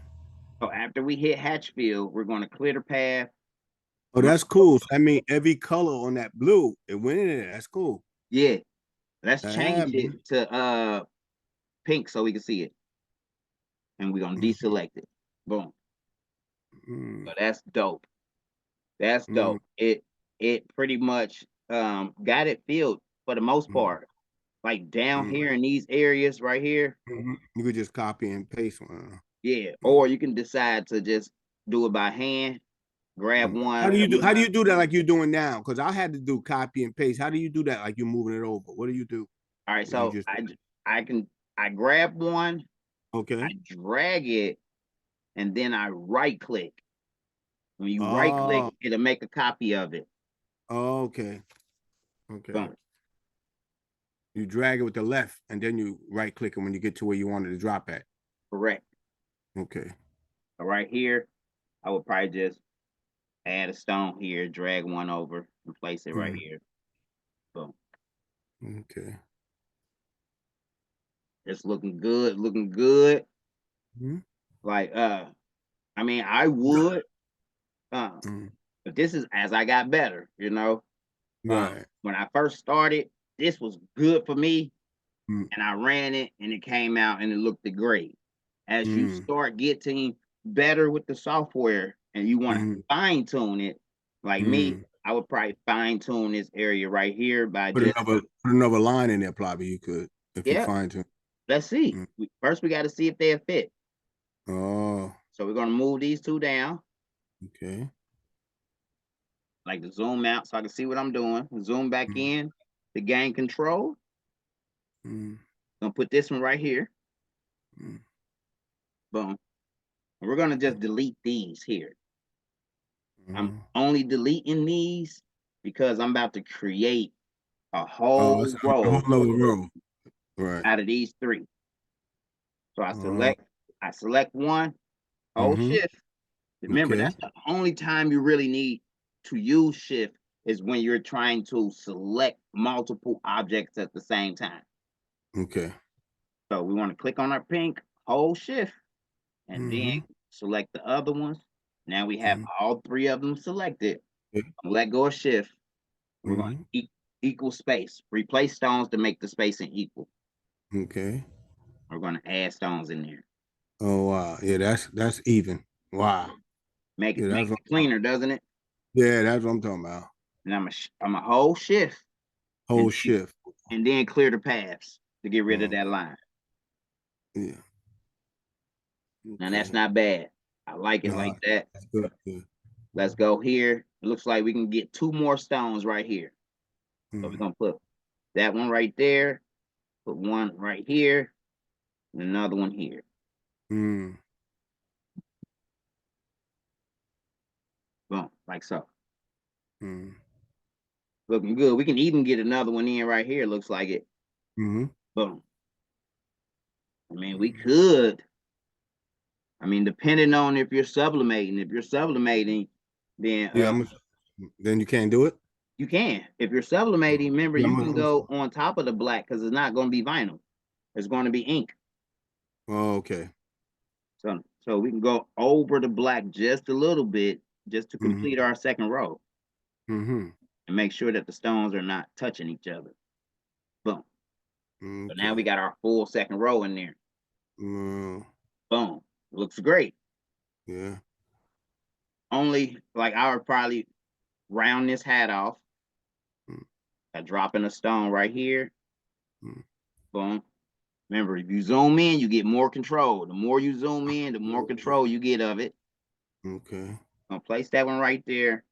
So after we hit hatch fill, we're going to clear the path. Oh, that's cool. So, I mean, every color on that blue, it went in there. That's cool. Yeah, let's Yeah, change man. it to pink so we can see it. And we're gonna deselect it. Boom. Mm, So that's dope. That's mm, dope. It pretty much got it filled for the most mm, part. Like down mm, here in these areas right here. You could just copy and paste one. Yeah. Or you can decide to just do it by hand, grab How one. do you do? How do you do that like you're doing now? Because I had to do copy and paste. How do you do that? Like you're moving it over. What do you do? All right, You so just I grab one, I okay. drag it, and then I right click. When you right click, Oh, it'll make a copy of it. okay, okay. Boom. You drag it with the left, and then you right click it when you get to where you wanted to drop at. Correct. Okay. So right here, I would probably just add a stone here, drag one over, and place it right Mm, here. Boom. okay. It's looking good, looking good. Mm, Like I mean, I would mm, but this is as I got better, you know. right. When I first started, this was good for me, Mm, and I ran it and it came out and it looked great. As you mm, start getting better with the software and you want to mm, fine tune it, like me, mm. I would probably fine tune this area right here by just, Put another line in there. Probably you could if you yeah, find to. let's see. Mm. First, we got to see if they're fit. Oh, So we're going to move these two down, okay. like to zoom out so I can see what I'm doing. Zoom back Mm, in to gain control. mm, Gonna put this one right here. mm, Boom. And we're gonna just delete these here. I'm mm. only deleting these because I'm about to create a Oh, it's whole a whole row nother room. Right. out of these three. So Oh, I select one, hold mm-hmm. shift. Remember, Okay. that's the only time you really need to use shift is when you're trying to select multiple objects at the same time. Okay. So we want to click on our pink, hold shift, and then Mm-hmm. select the other ones. Now we have Mm-hmm. all three of them selected. Yeah. Let go of shift. We're going Mm-hmm. to equal space. Replace stones to make the spacing equal. Okay. We're going to add stones in there. Oh wow. Yeah, that's even. Wow. Yeah, Makes that's it cleaner, doesn't it? yeah, that's what I'm talking about. And I'm a hold shift Whole shift. and then clear the paths to get rid of Oh, that line. yeah. Now that's Okay. not bad. I like it like No, that. that's good. Good. Let's go here. It looks like we can get two more stones right here. So we're Mm, going to put that one right there. Put one right here and another one here. Mm. Boom, like so. Mm. Looking good. We can even get another one in right here. Looks like it. Mm-hmm. Boom. I mean, we could. I mean, depending on if you're sublimating. If you're sublimating, then Yeah, then you can't do it. you can. If you're sublimating, remember Yeah, you can go on top of the black because it's not going to be vinyl. It's going to be ink. Oh, okay. So we can go over the black just a little bit, just to complete our second row. Mm-hmm. And make sure that the stones are not touching each other. Boom. Okay. So now we got our full second row in there. Boom. Looks great. Yeah. Only like I would probably round this hat off. By dropping a stone right here. Boom. Remember, if you zoom in, you get more control. The more you zoom in, the more control you get of it. Okay. I'm gonna place that one right there.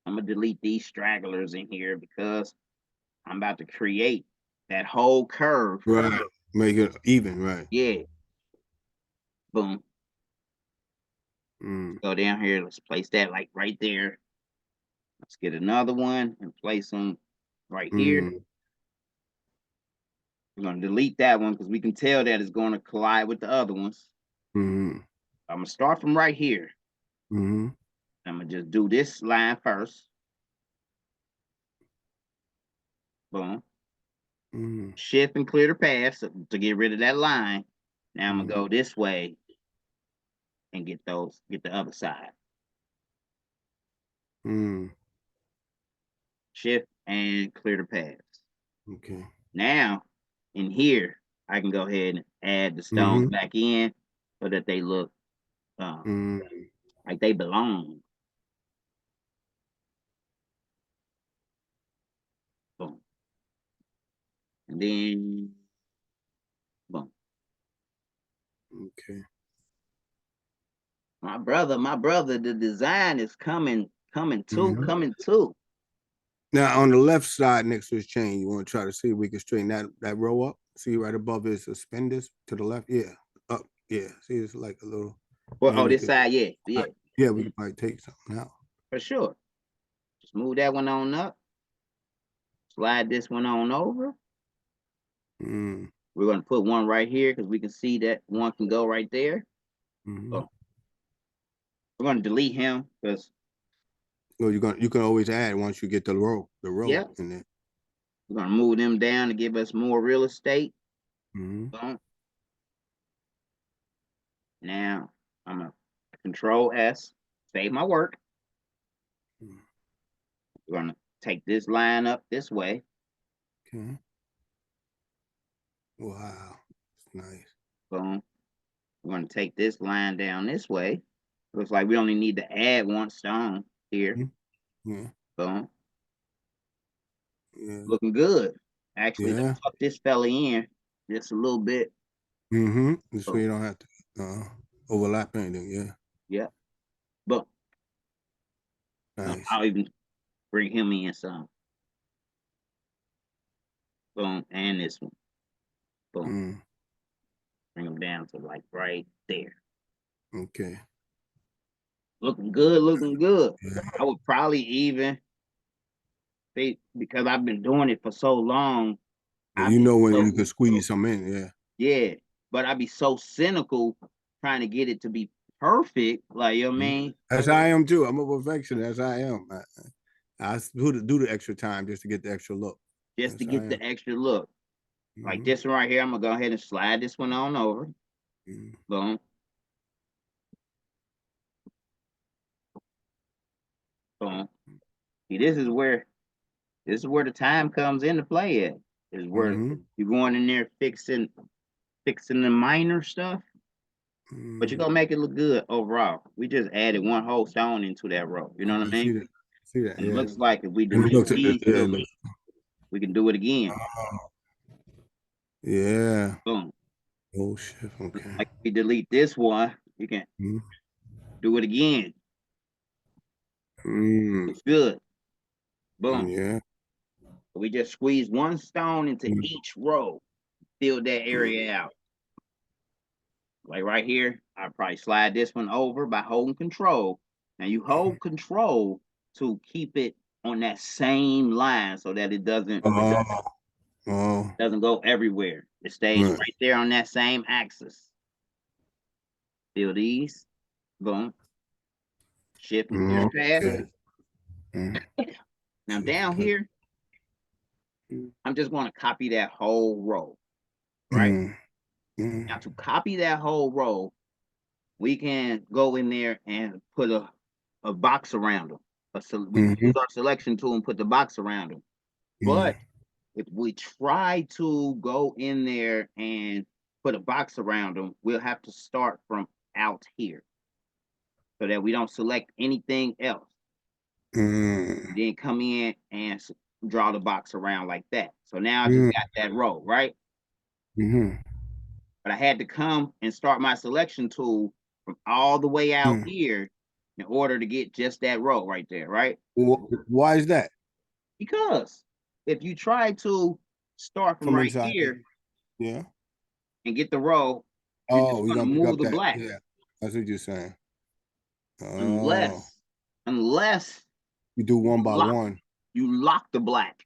I'm gonna delete these stragglers in here because I'm about to create that whole curve. Right. Make it even, right. Yeah. Boom. Mm. Go down here. Let's place that like right there. Let's get another one and place them right here. We're gonna delete that one because we can tell that it's going to collide with the other ones. Mm-hmm. I'm gonna start from right here. Mm-hmm. I'm gonna just do this line first. Boom. Mm-hmm. Shift and clear the path to get rid of that line. Now I'm gonna go this way and get the other side. Shift and clear the paths. Okay. Now in here, I can go ahead and add the stones back in so that they look like they belong. Boom. And then boom. Okay. My brother, the design is coming too. Now on the left side next to his chain, you want to try to see if we can straighten that row up. See right above his suspenders to the left. Yeah. Up. Yeah. See, it's like a little. Well, this side, yeah. Yeah, we might take something out. For sure. Just move that one on up. Slide this one on over. We're going to put one right here because we can see that one can go right there. So we're going to delete him because. Well, you can always add once you get the row Yep. in there. We're going to move them down to give us more real estate. Boom. Now I'm going to Control S, save my work. We're going to take this line up this way. Okay. Wow. That's nice. Boom. We're going to take this line down this way. Looks like we only need to add one stone here. Yeah. Boom. Yeah. Looking good. Actually, yeah. tuck this fella in just a little bit. So you don't have to overlap anything. Yeah. Yeah. Boom. Nice. I'll even bring him in some. Boom. And this one. Boom. Bring him down to like right there. Okay. Looking good, looking good. Yeah. I would probably even say, because I've been doing it for so long. You know when you can squeeze some in, yeah. Yeah, but I'd be so cynical trying to get it to be perfect. Like, you know what I mean? As I am too. I'm a perfectionist, as I am. I do the extra time just to get the extra look. Just to get the extra look. Like this one right here, I'm gonna go ahead and slide this one on over. Boom. Boom. See, this is where the time comes into play at. Is where you're going in there fixing the minor stuff. But you're gonna make it look good overall. We just added one whole stone into that row. You know what I mean? See that, And yeah. it looks like if we delete these two, we can do it again. Yeah. Boom. Oh shit. Okay. Like if we delete this one, you can do it again. Looks good. Boom. Yeah. We just squeeze one stone into each row. fill that area out. Like right here, I probably slide this one over by holding control. Now you hold control to keep it on that same line so that it doesn't go everywhere. It stays right there on that same axis. Fill these, boom. Shift and clear path. Now down here, I'm just going to copy that whole row, right? Now to copy that whole row, we can go in there and put a box around them. We can use our selection tool and put the box around them. But if we try to go in there and put a box around them, we'll have to start from out here so that we don't select anything else. Then come in and draw the box around like that. So now I just got that row, right? But I had to come and start my selection tool from all the way out here in order to get just that row right there, right? Why is that? Because if you try to start from right here, and get the row, you're just gonna move the black. Yeah, that's what you're saying. Unless you do one by one, you lock the black.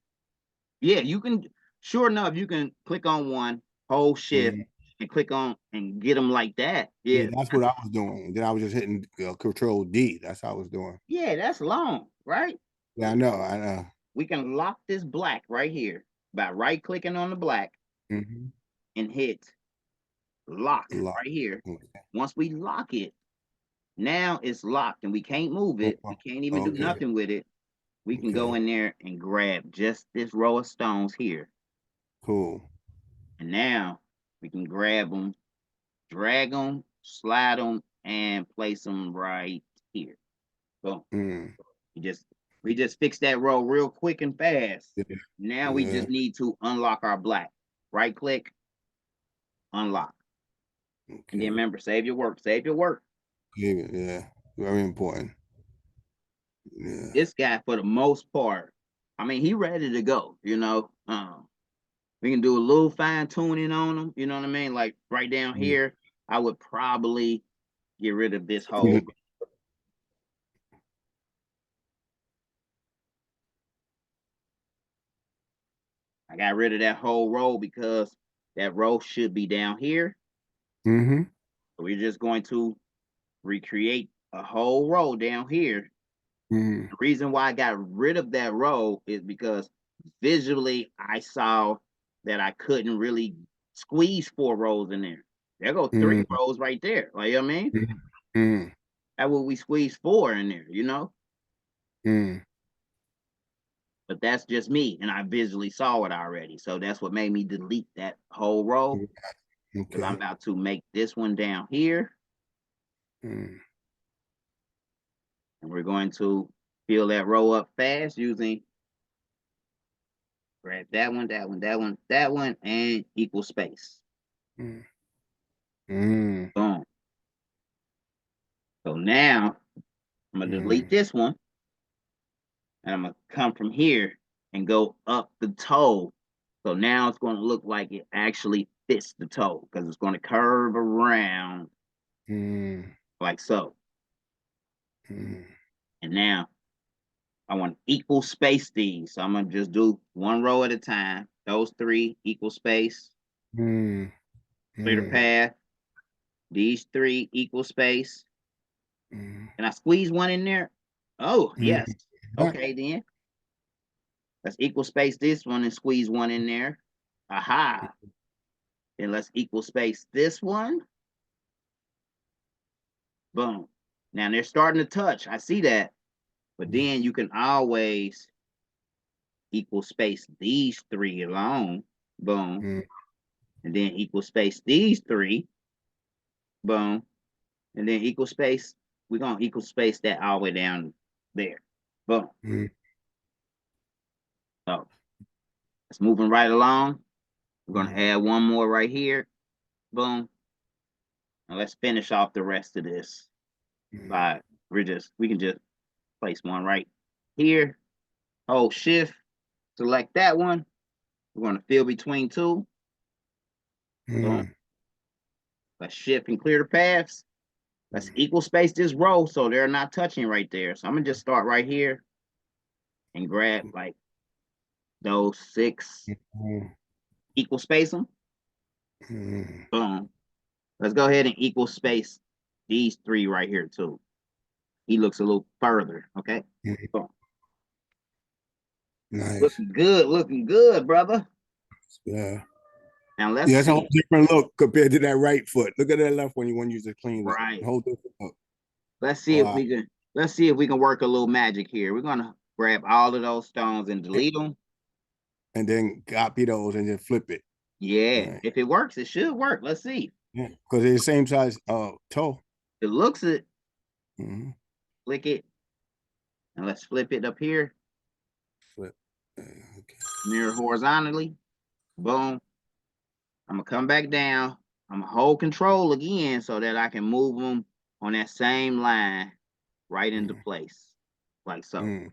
Yeah, you can. Sure enough, you can click on one, hold shift, and click on and get them like that. Yeah, that's what I was doing. Then I was just hitting Control D. That's how I was doing. Yeah, that's long, right? Yeah, I know. We can lock this black right here by right clicking on the black and hit lock right here. Once we lock it, now it's locked and we can't move it. We can't even do nothing with it. We can go in there and grab just this row of stones here. Cool. And now we can grab them, drag them, slide them, and place them right here. Boom. We just fixed that row real quick and fast. Now we just need to unlock our black. Right click, unlock. And then remember, save your work. Save your work. Yeah, very important. Yeah. This guy, for the most part, I mean, he ready to go, you know. We can do a little fine tuning on him, you know what I mean? Like right down here, I would probably get rid of this whole. I got rid of that whole row because that row should be down here. So we're just going to recreate a whole row down here. The reason why I got rid of that row is because visually I saw that I couldn't really squeeze 4 rows in there. There go 3 rows right there. Like, you know what I mean? That would we squeeze 4 in there, you know? But that's just me, and I visually saw it already. So that's what made me delete that whole row. Because I'm about to make this one down here. And we're going to fill that row up fast using grab that one, that one, that one, that one, and equal space. Boom. So now I'm gonna delete this one, and I'm gonna come from here and go up the toe. So now it's gonna look like it actually fits the toe because it's gonna curve around like so. And now I want to equal space these. So I'm gonna just do one row at a time. Those 3 equal space. Clear the path. These 3 equal space. And I squeeze one in there. Oh, yes. Okay, then. Let's equal space this one and squeeze one in there. Aha. Then let's equal space this one. Boom. Now they're starting to touch. I see that. But then you can always equal space these 3 alone. Boom. And then equal space these 3. Boom. And then equal space. We're going to equal space that all the way down there. Boom. So it's moving right along. We're going to add one more right here. Boom. Now let's finish off the rest of this. We can just place one right here. Hold shift, select that one. We're going to fill between 2. Boom. Mm. Let's shift and clear the paths. Let's equal space this row so they're not touching right there. So I'm gonna just start right here and grab like those 6, Mm. equal space them. Mm. Boom. Let's go ahead and equal space these 3 right here too. He looks a little further. Okay. Mm. Boom. Nice. Looking good, brother. Yeah. Now let's Yeah, it's a whole see. different look compared to that right foot. Look at that left one. You want to use it clean up. Right. Whole different look. Let's see if Wow. we can work a little magic here. We're gonna grab all of those stones and delete them. And then copy those and then flip it. Yeah, Right. if it works, it should work. Let's see. Yeah. Because they're the same size toe. It looks it. Mm-hmm. Click it, and let's flip it up here. Flip. Okay. Mirror horizontally. Boom. I'm gonna come back down. I'm gonna hold control again so that I can move them on that same line right into place, like so. Mm.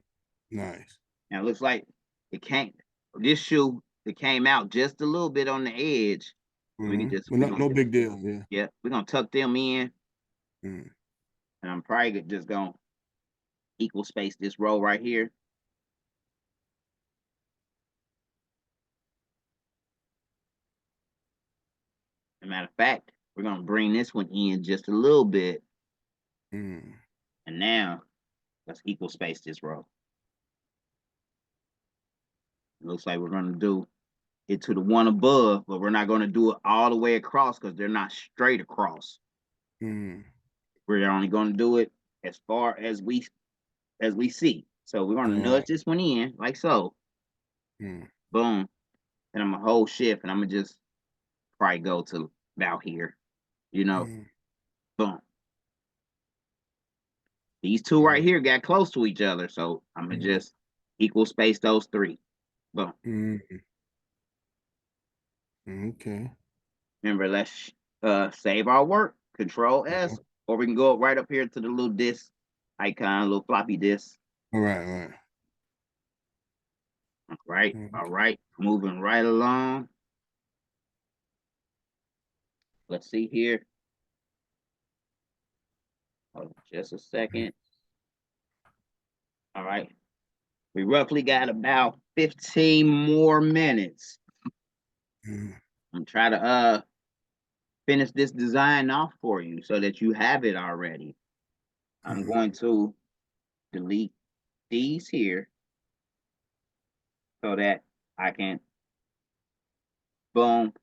Nice. Now it looks like it can't. This shoe it came out just a little bit on the edge. We can just Well, no big deal. Yeah. we're gonna tuck them in, Mm. and I'm probably just gonna equal space this row right here. As a matter of fact, we're gonna bring this one in just a little bit, Mm. and now let's equal space this row. It looks like we're gonna do it to the one above, but we're not gonna do it all the way across because they're not straight across. Mm. We're only gonna do it as far as we see. So we're gonna nudge this one in like so. Mm. Boom. And I'm gonna hold shift and I'm gonna just probably go to about here, you know. Mm. Boom. These 2 right Mm. here got close to each other. So I'm gonna just equal space those 3. Boom. Mm. Okay. Remember, let's save our work, Control S, or we can go right up here to the little disk icon, little floppy disk. All right. All right, moving right along. Let's see here. Hold on just a second. All right, we roughly got about 15 more minutes. Mm. I'm trying to finish this design off for you so that you have it already. I'm going to delete these here so that I can boom.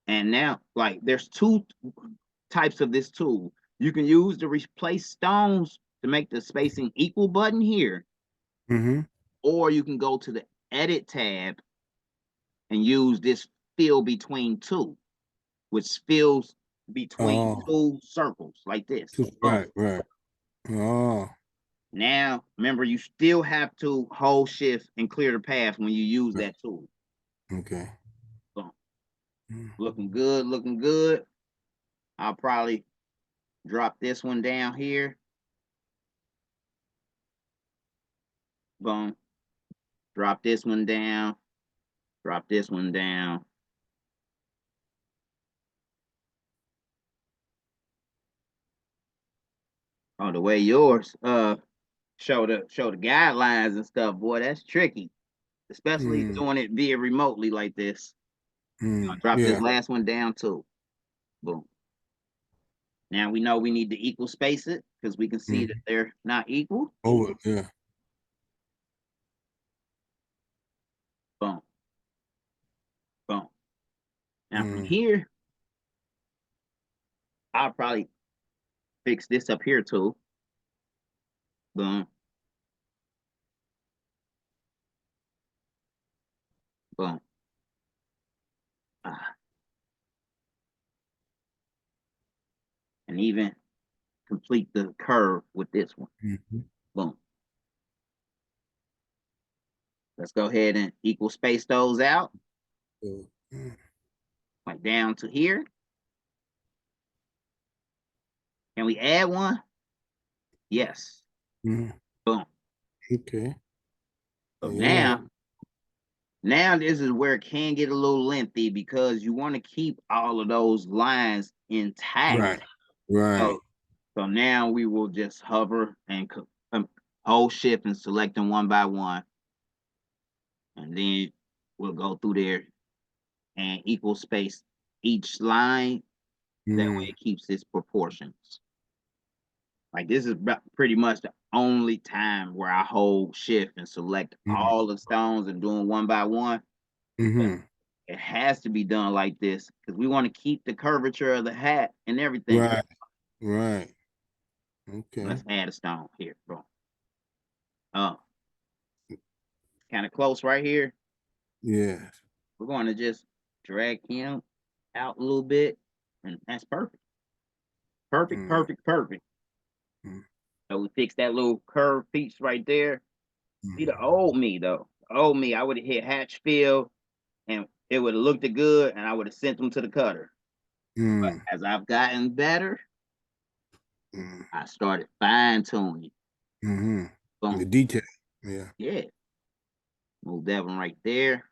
And now, like, there's 2 types of this tool. You can use the replace stones to make the spacing equal button here, Mm-hmm. or you can go to the edit tab and use this fill between 2, which fills between Oh, 2 circles like this. Boom. right. Oh, Now, remember, you still have to hold shift and clear the path when you use that tool. okay. Boom. Mm. Looking good, looking good. I'll probably drop this one down here. Boom. Drop this one down. Drop this one down. Oh, the way yours show the guidelines and stuff, boy, that's tricky. Especially doing it via remotely like this. I'll drop this Yeah. last one down too. Boom. Now we know we need to equal space it because we can see that they're not equal. Oh, yeah. Boom. Boom. Now from here, I'll probably fix this up here too. Boom. Boom. And even complete the curve with this one. Boom. Let's go ahead and equal space those out. Like down to here. Can we add one? Yes. Boom. Okay. So Yeah. Now this is where it can get a little lengthy because you want to keep all of those lines intact. Right. Right. So now we will just hover and hold shift and select them one by one. And then we'll go through there and equal space each line. That way it keeps its proportions. Like this is pretty much the only time where I hold shift and select all the stones and doing one by one. It has to be done like this because we want to keep the curvature of the hat and everything. Right. Right. Okay. Let's add a stone here, bro. Kind of close right here. Yes. We're going to just drag him out a little bit, and that's perfect. Perfect. So we fix that little curve piece right there. See the old me though. Old me, I would have hit hatch fill, and it would have looked good, and I would have sent them to the cutter. But as I've gotten better, I started fine tuning. The detail. Yeah. Yeah. Move that one right there.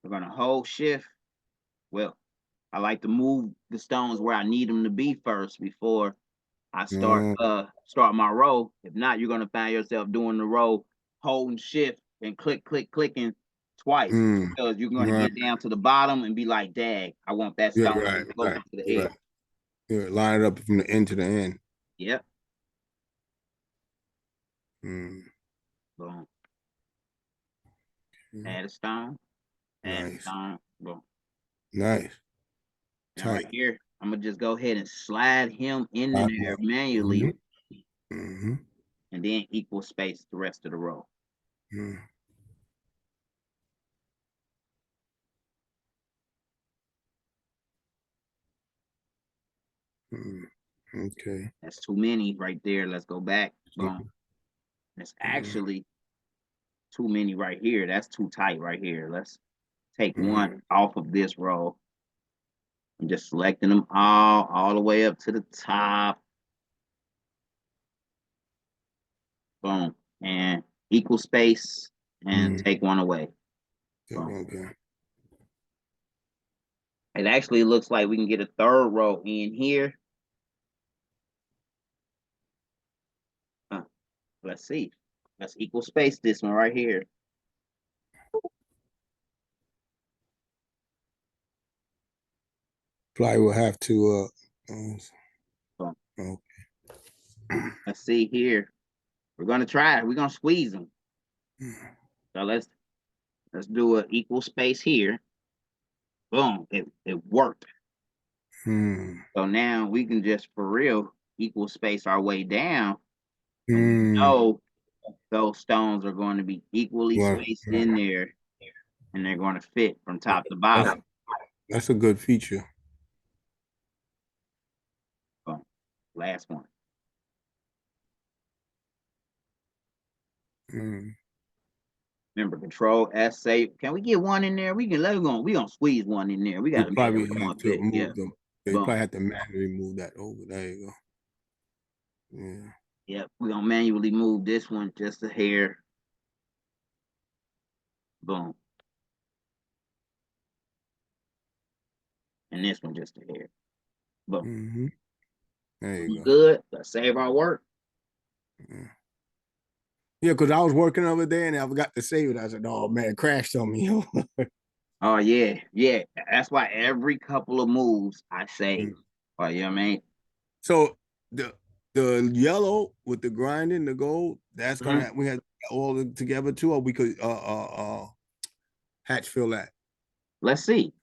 We're gonna hold shift. Well, I like to move the stones where I need them to be first before I start my row. If not, you're gonna find yourself doing the row, holding shift and clicking twice because you're gonna get down to the bottom and be like, "Dag, I want that stone to go to the edge." Yeah, line it up from the end to the end. Yep. Boom. Add a stone. Add a stone. Boom. Nice. And right here, I'm gonna just go ahead and slide him in there manually, and then equal space the rest of the row. Okay. That's too many right there. Let's go back. Boom. That's actually too many right here. That's too tight right here. Let's take one off of this row. I'm just selecting them all the way up to the top. Boom. And equal space and take one away. Okay. It actually looks like we can get a third row in here. Let's see. Let's equal space this one right here. Probably will have to okay. Let's see here. We're gonna try it. We're gonna squeeze them. So let's do an equal space here. Boom. It worked. So now we can just for real equal space our way down. And those stones are going to be equally spaced in there, and they're going to fit from top to bottom. That's a good feature. Boom. Last one. Remember, Control S save. Can we get one in there? We can let go. We gonna squeeze one in there. We got to probably have to move them. You Boom. probably have to manually move that over. There you go. Yeah. Yep, we're gonna manually move this one just a hair. Boom. And this one just a hair. Boom. There you go. Good. Let's save our work. Yeah, because I was working over there and I forgot to save it. I said, "Oh man, it crashed on me." Oh yeah, yeah. That's why every couple of moves I save. Oh, you know what I mean? So the yellow with the grinding, the gold, that's gonna we had all together too, or we could hatch fill that. Let's see.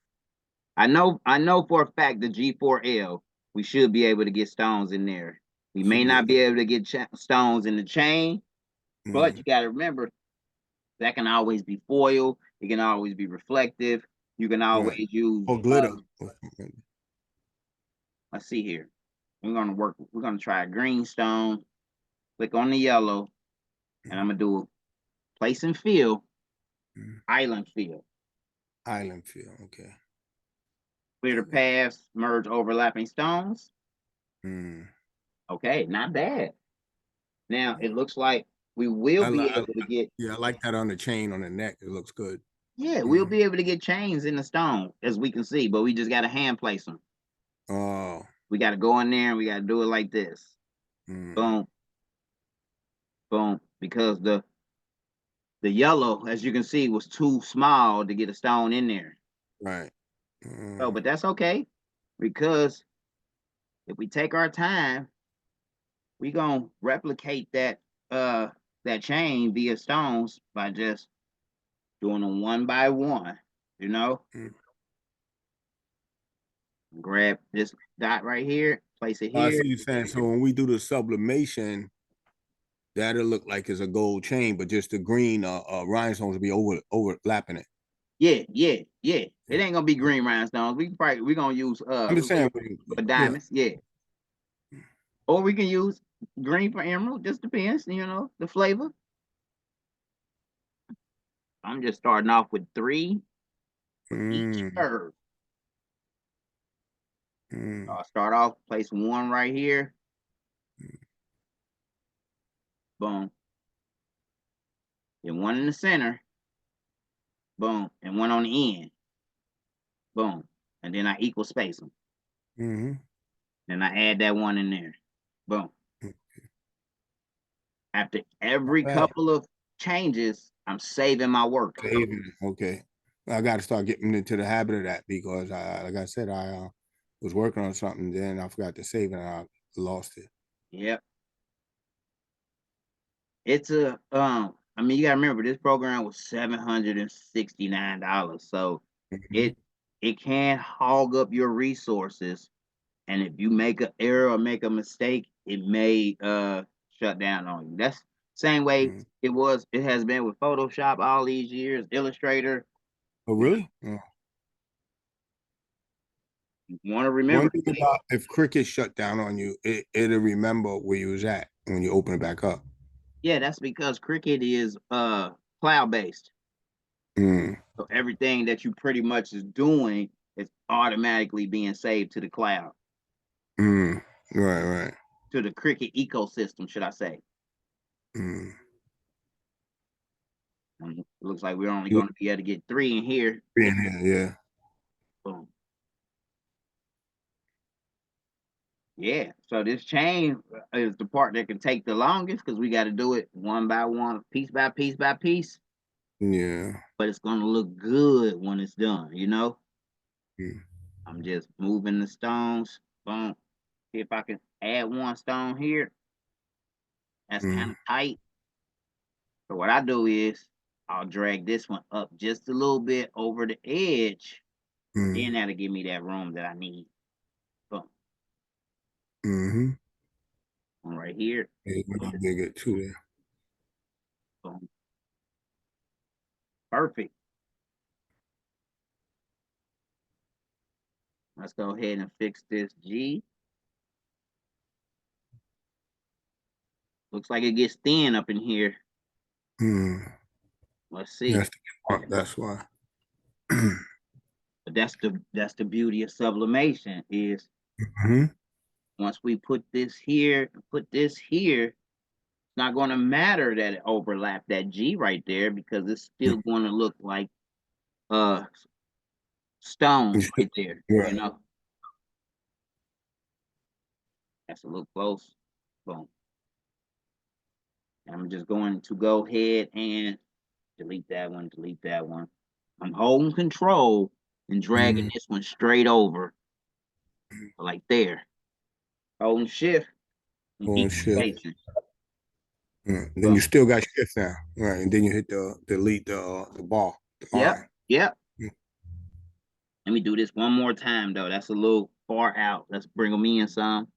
I know for a fact the G4L, we should be able to get stones in there. We may not be able to get stones in the chain, but you got to remember that can always be foil. It can always be reflective. You can always use glitter. Let's see here. We're gonna try a green stone. Click on the yellow, and I'm gonna do place and fill, island fill. Island fill, okay. Clear the paths, merge overlapping stones. Okay, not bad. Now it looks like we will be able to get. Yeah, I like that on the chain on the neck. It looks good. Yeah, we'll be able to get chains in the stone, as we can see, but we just got to hand place them. Oh. We got to go in there and we got to do it like this. Boom, boom, because the yellow, as you can see, was too small to get a stone in there. Right. So, but that's okay, because if we take our time, we gonna replicate that that chain via stones by just doing them one by one, you know. Grab this dot right here, place it I here. see you saying, so when we do the sublimation, that'll look like it's a gold chain, but just the green rhinestones will be overlapping it. Yeah, yeah, yeah. It ain't gonna be green rhinestones. We gonna use I'm just saying, for yeah. diamonds, yeah. Or we can use green for emerald, just depends, you know, the flavor. I'm just starting off with 3 each curve. I'll start off, place 1 right here. Boom. Then 1 in the center. Boom. And 1 on the end. Boom. And then I equal space them. Then I add that 1 in there. Boom. After every couple of changes, I'm saving my work. Okay. I got to start getting into the habit of that, because like I said, I was working on something, then I forgot to save it and I lost it. Yep. It's a I mean, you gotta remember, this program was $769. So it can hog up your resources. And if you make an error or make a mistake, it may shut down on you. That's same way it has been with Photoshop all these years, Illustrator. Oh, really? You want to remember. One thing about, if Cricut shut down on you, it'll remember where you was at when you open it back up. Yeah, that's because Cricut is cloud-based. So everything that you pretty much is doing is automatically being saved to the cloud. Right. To the Cricut ecosystem, should I say. It looks like we're only going to be able to get 3 in here. Yeah. Boom. Yeah, so this chain is the part that can take the longest, because we got to do it one by one, piece by piece by piece. Yeah. But it's going to look good when it's done, you know? I'm just moving the stones. Boom. See if I can add 1 stone here. That's kind of tight. So what I do is I'll drag this one up just a little bit over the edge. Then that'll give me that room that I need. Boom. One right here. Yeah, they get 2 there. Boom. Perfect. Let's go ahead and fix this G. Looks like it gets thin up in here. Let's see. That's why. But that's the beauty of sublimation is once we put this here, it's not going to matter that it overlapped that G right there, because it's still going to look like stones right there. You know, that's a little close. Boom. And I'm just going to go ahead and delete that one, delete that one. I'm holding control and dragging this one straight over, like there. Holding shift and keep spacing. Then you still got shift now, right? And then you hit the delete the bar. Yep. Let me do this one more time though. That's a little far out. Let's bring them in some.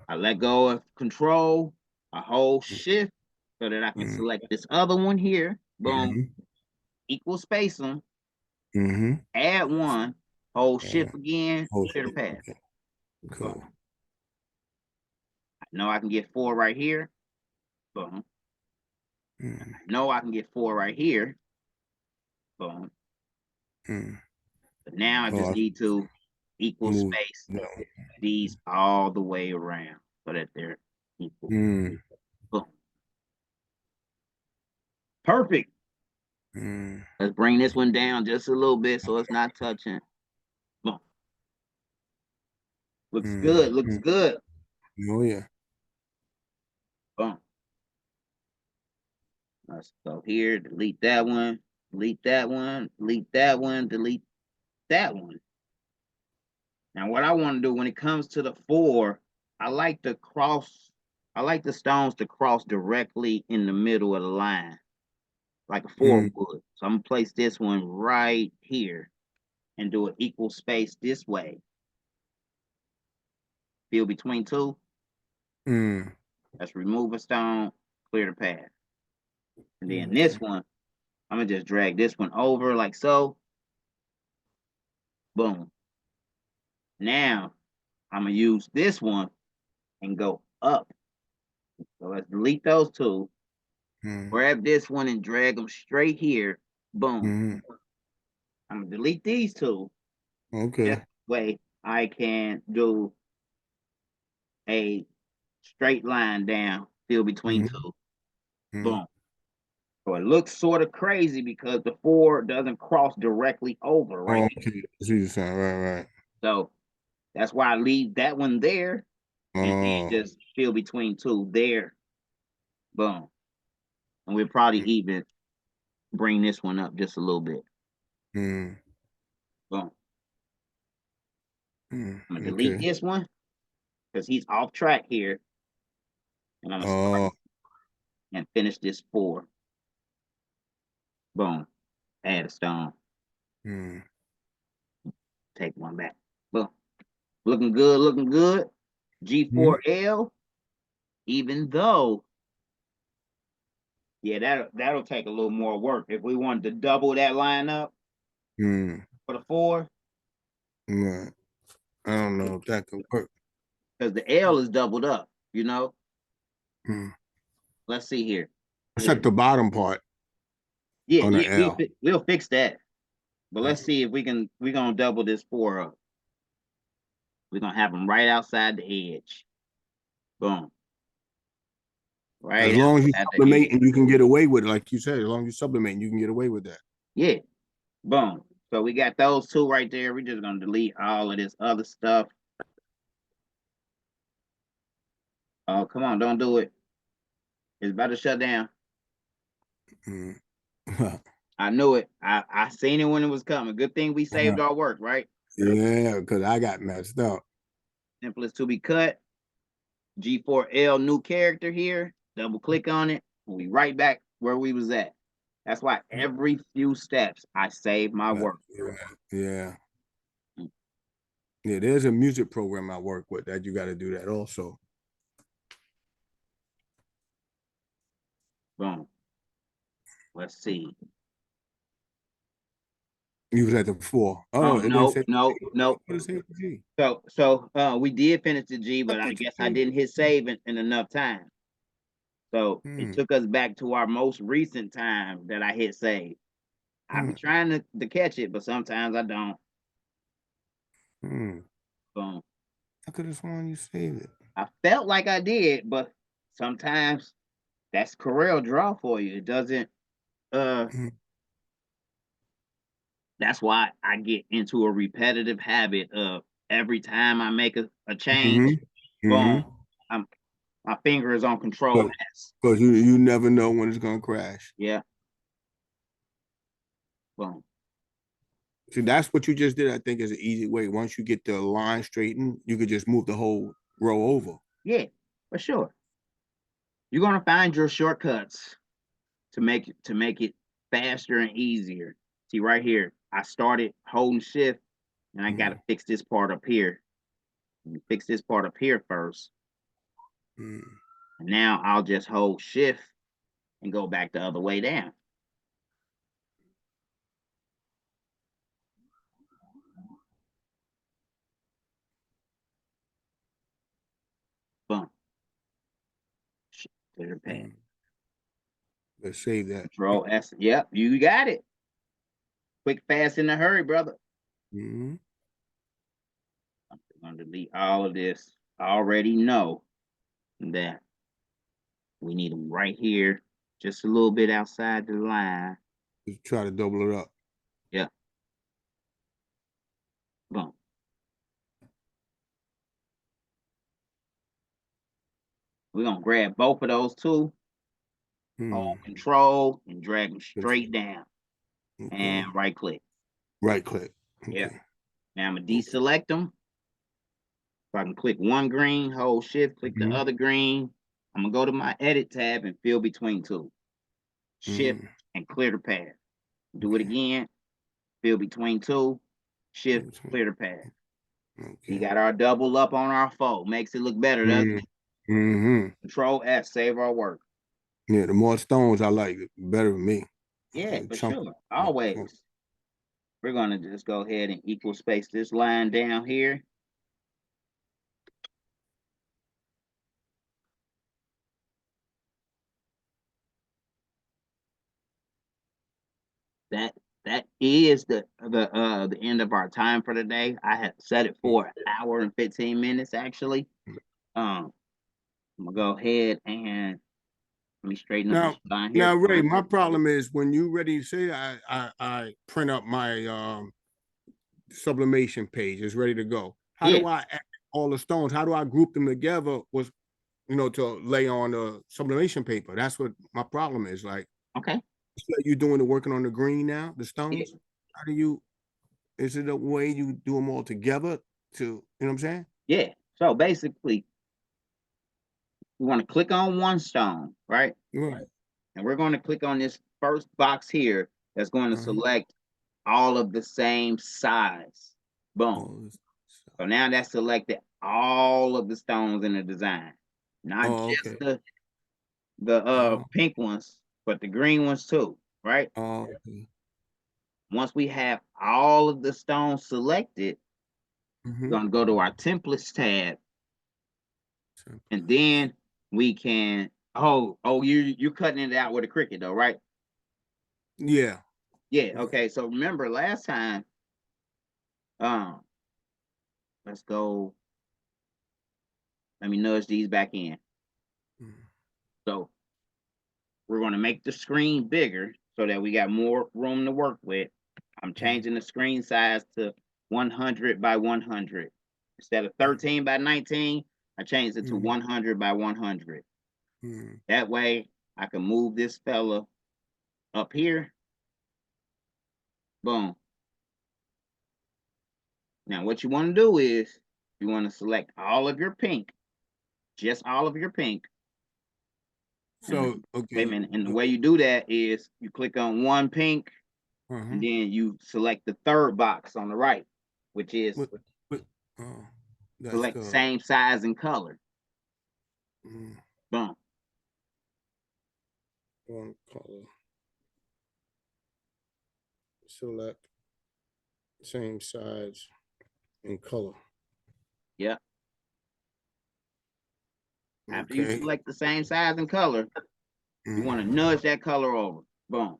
I let go of control. I hold shift so that I can select this other one here. Boom. Equal space them. Add 1. Hold shift again. Clear the path. Cool. I know I can get 4 right here. Boom. I know I can get 4 right here. Boom. But now I just need to equal space these all the way around so that they're equal. Boom. Perfect. Let's bring this one down just a little bit so it's not touching. Boom. Looks good. Looks good. Oh yeah. Boom. Let's go here. Delete that one. Delete that one. Delete that one. Delete that one. Now, what I want to do when it comes to the 4, I like the stones to cross directly in the middle of the line, like a 4 would. So I'm gonna place this one right here and do an equal space this way. Fill between 2. Let's remove a stone, clear the path. And then this one, I'm gonna just drag this one over like so. Boom. Now I'm gonna use this one and go up. So let's delete those 2. Grab this one and drag them straight here. Boom. I'm gonna delete these 2. Okay. That way I can do a straight line down, fill between 2. Boom. So it looks sort of crazy because the 4 doesn't cross directly over, right? Okay. I see what you're saying. Right. So that's why I leave that one there and then just fill between 2 there. Boom. And we'll probably even bring this one up just a little bit. Boom. I'm gonna delete this one because he's off track here. And I'm gonna start and finish this 4. Boom. Add a stone. Take one back. Boom. Looking good, looking good. G4L, even though, yeah, that'll take a little more work. If we wanted to double that line up for the 4. Right. I don't know if that could work. Because the L is doubled up, you know? Let's see here. Except the bottom part. Yeah, on the L. we'll fix that. But let's see if we're gonna double this 4 up. We're gonna have them right outside the edge. Boom. Right. As long as you sublimate and you can get away with it, like you said, as long as you sublimate, you can get away with that. Yeah. Boom. So we got those 2 right there. We're just gonna delete all of this other stuff. Oh, come on, don't do it. It's about to shut down. I knew it. I seen it when it was coming. Good thing we saved our work, right? Yeah, because I got messed up. Templates to be cut. G4L new character here. Double click on it. We'll be right back where we was at. That's why every few steps I save my work. Yeah. Yeah, there's a music program I work with that you got to do that also. Boom. Let's see. You was at the 4. Oh, no. So we did finish the G, but I guess I didn't hit save in enough time. So it took us back to our most recent time that I hit save. I be trying to catch it, but sometimes I don't. Boom. I could have sworn you saved it. I felt like I did, but sometimes that's Corel Draw for you. It doesn't that's why I get into a repetitive habit of every time I make a change, boom, my finger is on control S. Because you never know when it's gonna crash. Yeah. Boom. See, that's what you just did. I think is an easy way. Once you get the line straightened, you could just move the whole row over. Yeah, for sure. You're gonna find your shortcuts to make it faster and easier. See right here, I started holding shift and I gotta fix this part up here. Let me fix this part up here first. And now I'll just hold shift and go back the other way down. Boom. Clear path. Let's save that. Control S. Yep, you got it. Quick, fast, in a hurry, brother. I'm going to delete all of this. I already know that we need them right here, just a little bit outside the line. Just try to double it up. Yeah. Boom. We're gonna grab both of those two, hold control, and drag them straight down. Okay. And right click. Right click. Okay. Yeah. Now I'm gonna deselect them. So I can click one green, hold shift, click the other green. I'm gonna go to my edit tab and fill between two. Shift and clear the path. Do it again. Fill between two. Shift, clear the path. Okay. We got our double up on our fold. Makes it look better, doesn't it? Control F, save our work. Yeah, the more stones I like, the better for me. Yeah, for sure. Always. We're gonna just go ahead and equal space this line down here. That is the end of our time for today. I had set it for 1 hour and 15 minutes actually. I'm gonna go ahead and let me straighten up this line here. Now, Ray, my problem is when you ready to say I print up my sublimation page, it's ready to go. How do I add all the stones? How do I group them together with, to lay on the sublimation paper? That's what my problem is. Like, okay, you doing the working on the green now, the stones. How do you? Is it a way you do them all together? To, you know what I'm saying? Yeah. So basically, we want to click on one stone, right? Right. And we're going to click on this first box here that's going to select all of the same size. Boom. So now that's selected all of the stones in the design, not just the pink ones, but the green ones too, right? Once we have all of the stones selected, we're gonna go to our templates tab, and then we can. You're cutting it out with a Cricut though, right? Yeah. Yeah. Okay. So remember last time. Let's go. Let me nudge these back in. So we're going to make the screen bigger so that we got more room to work with. I'm changing the screen size to 100 by 100. Instead of 13 by 19, I changed it to 100 by 100. That way I can move this fella up here. Boom. Now what you want to do is you want to select all of your pink, just all of your pink. So, wait a minute. And the way you do that is you click on one pink, and then you select the third box on the right, which is select the same size and color. Boom. One color. Select same size and color. Yep. After you select the same size and color, you want to nudge that color over. Boom.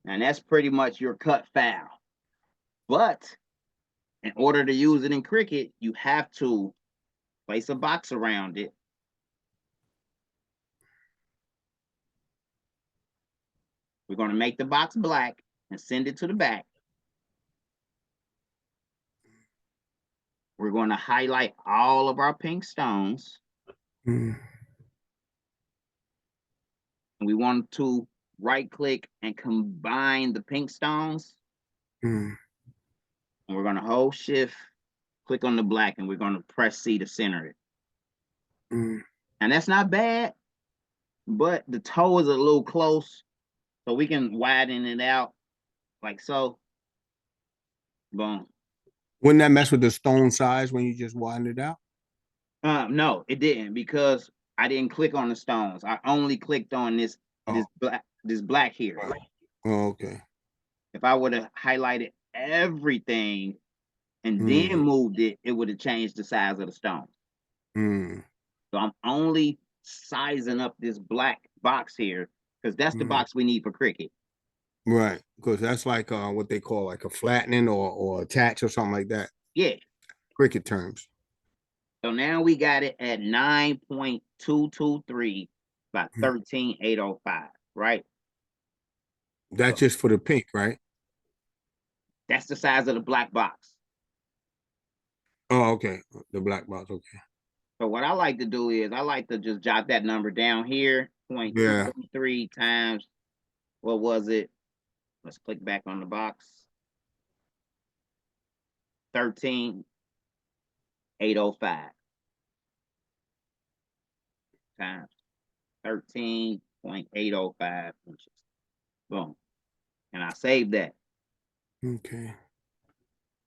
And that's pretty much your cut file. But in order to use it in Cricut, you have to place a box around it. We're going to make the box black and send it to the back. We're going to highlight all of our pink stones. And we want to right click and combine the pink stones. And we're going to hold shift, click on the black, and we're going to press C to center it. And that's not bad, but the toe is a little close, so we can widen it out like so. Boom. Wouldn't that mess with the stone size when you just widen it out? No, it didn't, because I didn't click on the stones. I only clicked on this black here. Oh, okay. If I would have highlighted everything and then moved it, it would have changed the size of the stone. So I'm only sizing up this black box here because that's the box we need for Cricut. Right, because that's like what they call like a flattening or attach or something like that. Yeah. Cricut terms. So now we got it at 9.223 by 13,805, right? That's just for the pink, right? That's the size of the black box. Oh, okay. The black box. Okay. So what I like to do is I like to just jot that number down here, Yeah. 0.233 times, what was it? Let's click back on the box. 13,805 times 13.805 inches. Boom. And I saved that. Okay.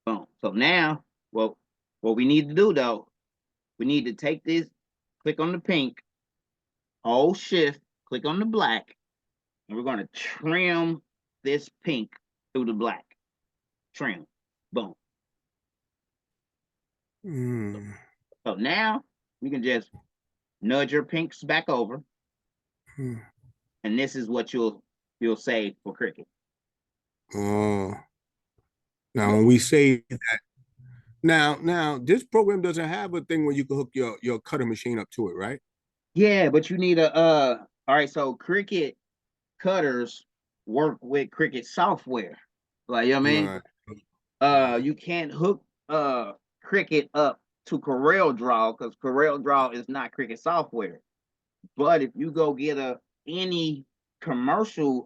Boom. So now, well, what we need to do though, we need to take this, click on the pink, hold shift, click on the black, and we're going to trim this pink through the black. Trim. Boom. Mm. So now we can just nudge your pinks back over, and this is what you'll save for Cricut. Oh. Now when we say that, now this program doesn't have a thing where you can hook your cutter machine up to it, right? Yeah, but you need a all right, so Cricut cutters work with Cricut software. Like, you know what I mean? Right. You can't hook Cricut up to CorelDRAW because CorelDRAW is not Cricut software. But if you go get any commercial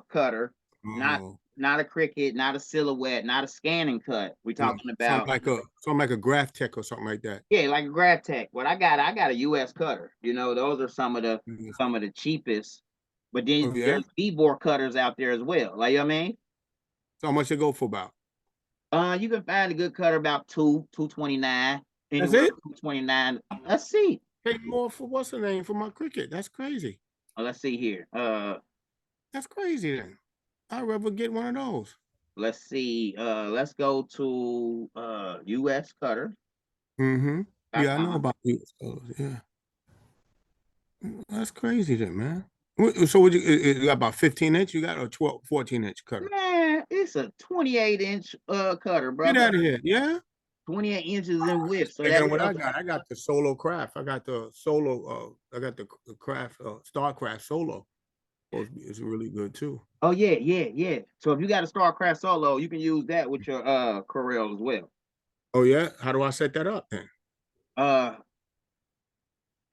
cutter, not Oh. not a Cricut, not a Silhouette, not a scanning cut. We're talking about Something like a Graph Tech or something like that. yeah, like a GrabTech. What I got a US cutter. You know, those are some of the cheapest. But then Oh yeah. there's keyboard cutters out there as well. Like, you know what I mean? So how much it go for about? You can find a good cutter about 229, That's anywhere it? from 229. Let's see. Pay more for what's the name for my Cricut? That's crazy. Let's see here. That's crazy then. I'd rather get one of those. Let's see. Let's go to US cutter. Mm-hmm. Yeah, I know about these. Yeah. That's crazy then, man. So would you got about 15 inch? You got a 12, 14 inch cutter? Man, it's a 28-inch cutter, Get brother. out of here. Yeah. 28 inches in width. So Bigger that than what tells I got. I got the Solo Craft. I got the Solo. I got the Craft StarCraft Solo. It's really good too. oh yeah. So if you got a StarCraft Solo, you can use that with your Corel as well. Oh yeah. How do I set that up then? Uh,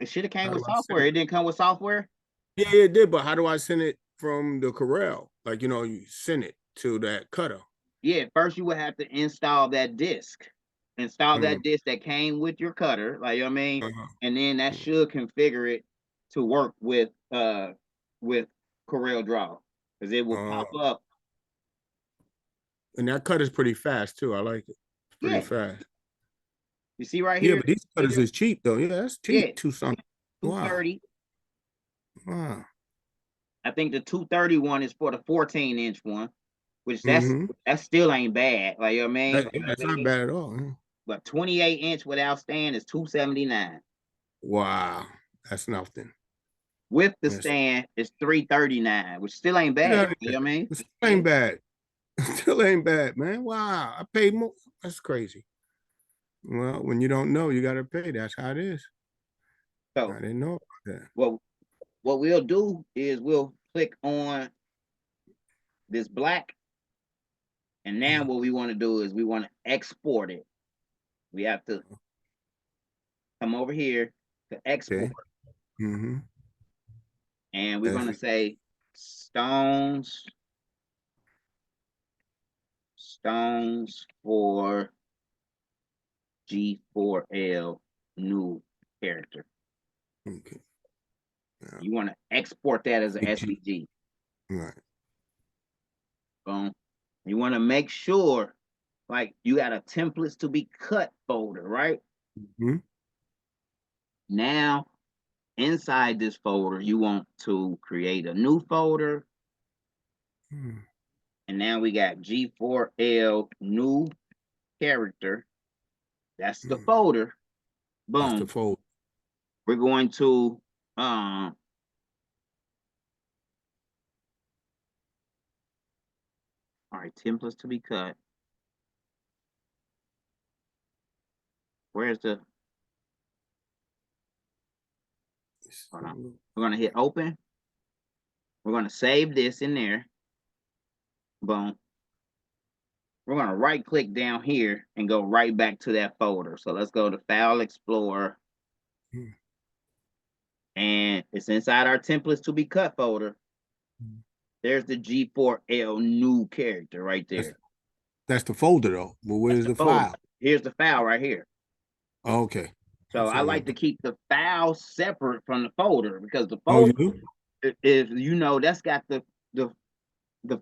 it should have came How do with I set software. it? It didn't come with software. Yeah, it did. But how do I send it from the Corel? Like you send it to that cutter. Yeah, first you would have to install that disc. Install that disc that came with your cutter, like, you know what I mean? Uh-huh. And then that should configure it to work with CorelDRAW. Because it will pop up. And that cut is pretty fast too. I like it. It's pretty Yeah. fast. You see right Yeah, here? but these cutters is cheap though. Yeah, that's Yeah, cheap. 2 something. Wow. 230. Wow. I think the 230 one is for the 14-inch one, which Mm-hmm. that still ain't bad. Like, you know what I mean? That's not bad at all. Huh? But 28-inch without stand is 279. Wow. That's nothing. With the That's, stand, it's 339, which still ain't bad. You know what I mean? it still ain't bad. Still ain't bad, man. Wow. I paid more. That's crazy. Well, when you don't know, you gotta pay. That's how it is. So I didn't know about that. what we'll do is we'll click on this black, and now what we want to do is we want to export it. We have to come over here to export, Okay. Mm-hmm. and we're gonna say stones for G4L new character. Okay. Yeah. You want to export that as an SVG. Right. Boom. You want to make sure, like, you got a templates to be cut folder, right? Mm-hmm. Now, inside this folder, you want to create a new folder. Mm-hmm. And now we got G4L new character. That's the folder. Boom. That's the folder. We're going to all right, templates to be cut. Where's the hold on. We're gonna hit open. We're gonna save this in there. Boom. We're going to right click down here and go right back to that folder. So let's go to File Explorer. And it's inside our templates to be cut folder. There's the G4L new character right there. That's the folder though. But where's the file? Here's the file right here. Okay. So I like to keep the file separate from the folder because the folder, folder, if you know, that's got the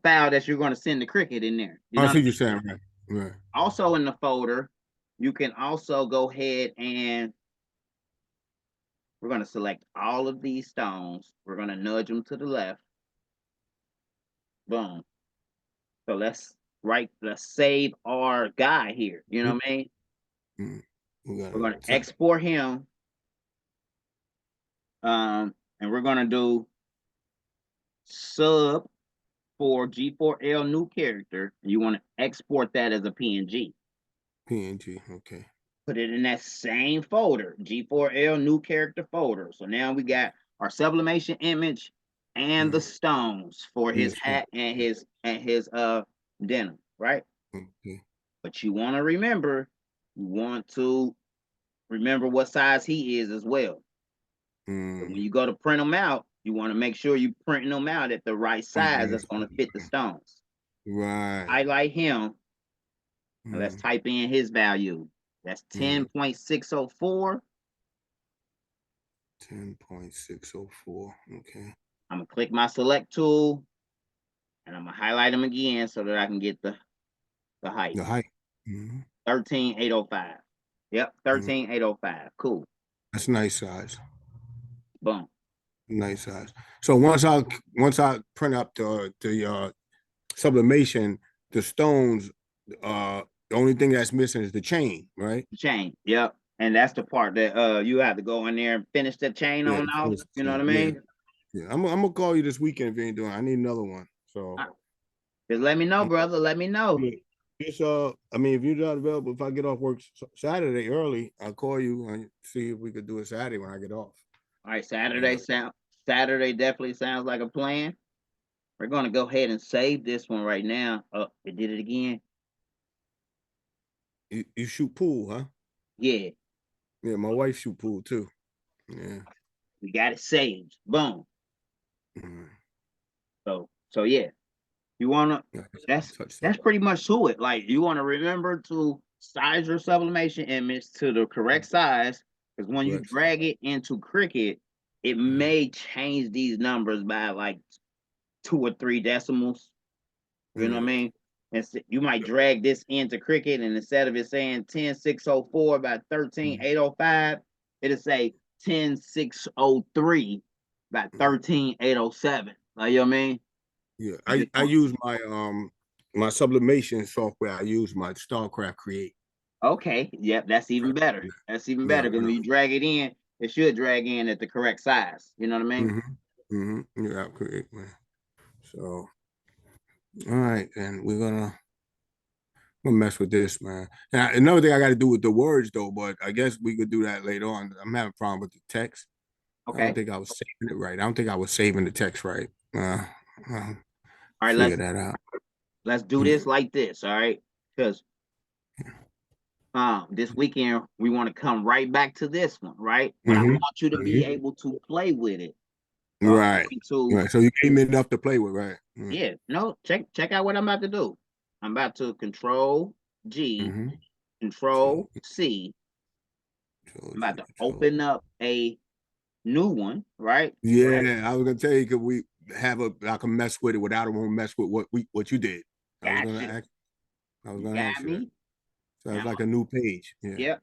file that you're going to send to Cricut in there. You know I see what you're saying, right. Also in the folder, you can also go ahead and we're going to select all of these stones. We're going to nudge them to the left. Boom. So let's save our guy here. You know what I mean? We're going to export him. And we're going to do sub for G4L new character. You want to export that as a PNG. PNG, okay. Put it in that same folder, G4L new character folder. So now we got our sublimation image and the stones for his hat and his denim, right? But you want to remember, what size he is as well. So when you go to print them out, you want to make sure you printing them out at the right size that's going to fit the stones. Right. Highlight him. And let's type in his value. That's 10.604. 10.604. Okay. I'm gonna click my select tool and I'm gonna highlight them again so that I can get the height. The height. 13,805. Yep, 13,805. Cool. That's a nice size. Boom. Nice size. So once I print up the sublimation, the stones, the only thing that's missing is the chain, right? The chain. Yep. And that's the part that you have to go in there and finish the chain on out. You know what I mean? Yeah. I'm gonna call you this weekend if you ain't doing it. I need another one. So just let me know, brother. Let me know. Just I mean, if you're not available, if I get off work Saturday early, I'll call you and see if we could do it Saturday when I get off. All right, Saturday definitely sounds like a plan. We're gonna go ahead and save this one right now. Oh, it did it again. You shoot pool, huh? Yeah. Yeah, my wife shoot pool too. Yeah. We got it saved. Boom. So yeah. You wanna that's pretty much to it. Like you want to remember to size your sublimation image to the correct size, because when you drag it into Cricut, it may change these numbers by like 2 or 3 decimals. You know what I mean? And you might drag this into Cricut, and instead of it saying 10.604 by 13.805, it'll say 10.603 by 13.807. Like, you know what I mean? Yeah, I use my my sublimation software. I use my StarCraft Create. Okay, yep, that's even better. That's even better because when you drag it in, it should drag in at the correct size. You know what I mean? Yeah, Create, man. So, all right, and we're gonna mess with this, man. Now, another thing I got to do with the words though, but I guess we could do that later on. I'm having a problem with the text. Okay. I don't think I was saving it right. I don't think I was saving the text right. All right, figure that out. Let's do this like this, all right? Because this weekend we want to come right back to this one, right? But I want you to be able to play with it. Right. Right. So you gave me enough to play with, right? Yeah. No, check out what I'm about to do. I'm about to Control G, Control C. I'm about to open up a new one, right? Yeah, I was gonna tell you, could we have I can mess with it without it won't mess with what you did. I was gonna ask you that. So it's like a new page. Yeah. Yep.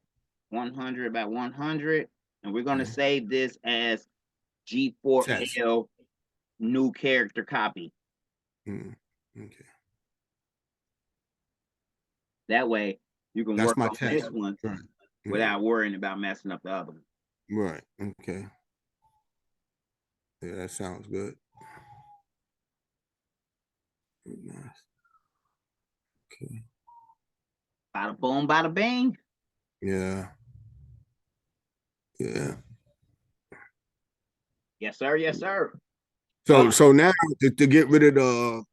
100 by 100. And we're gonna save this as G4L new character copy. Okay. That way you can work on this one without worrying about messing up the other one. Right. Okay. Yeah, that sounds good. Nice. Okay. Bada boom, bada bing. Yeah. Yeah. Yes, sir. Yes, sir. So now to get rid of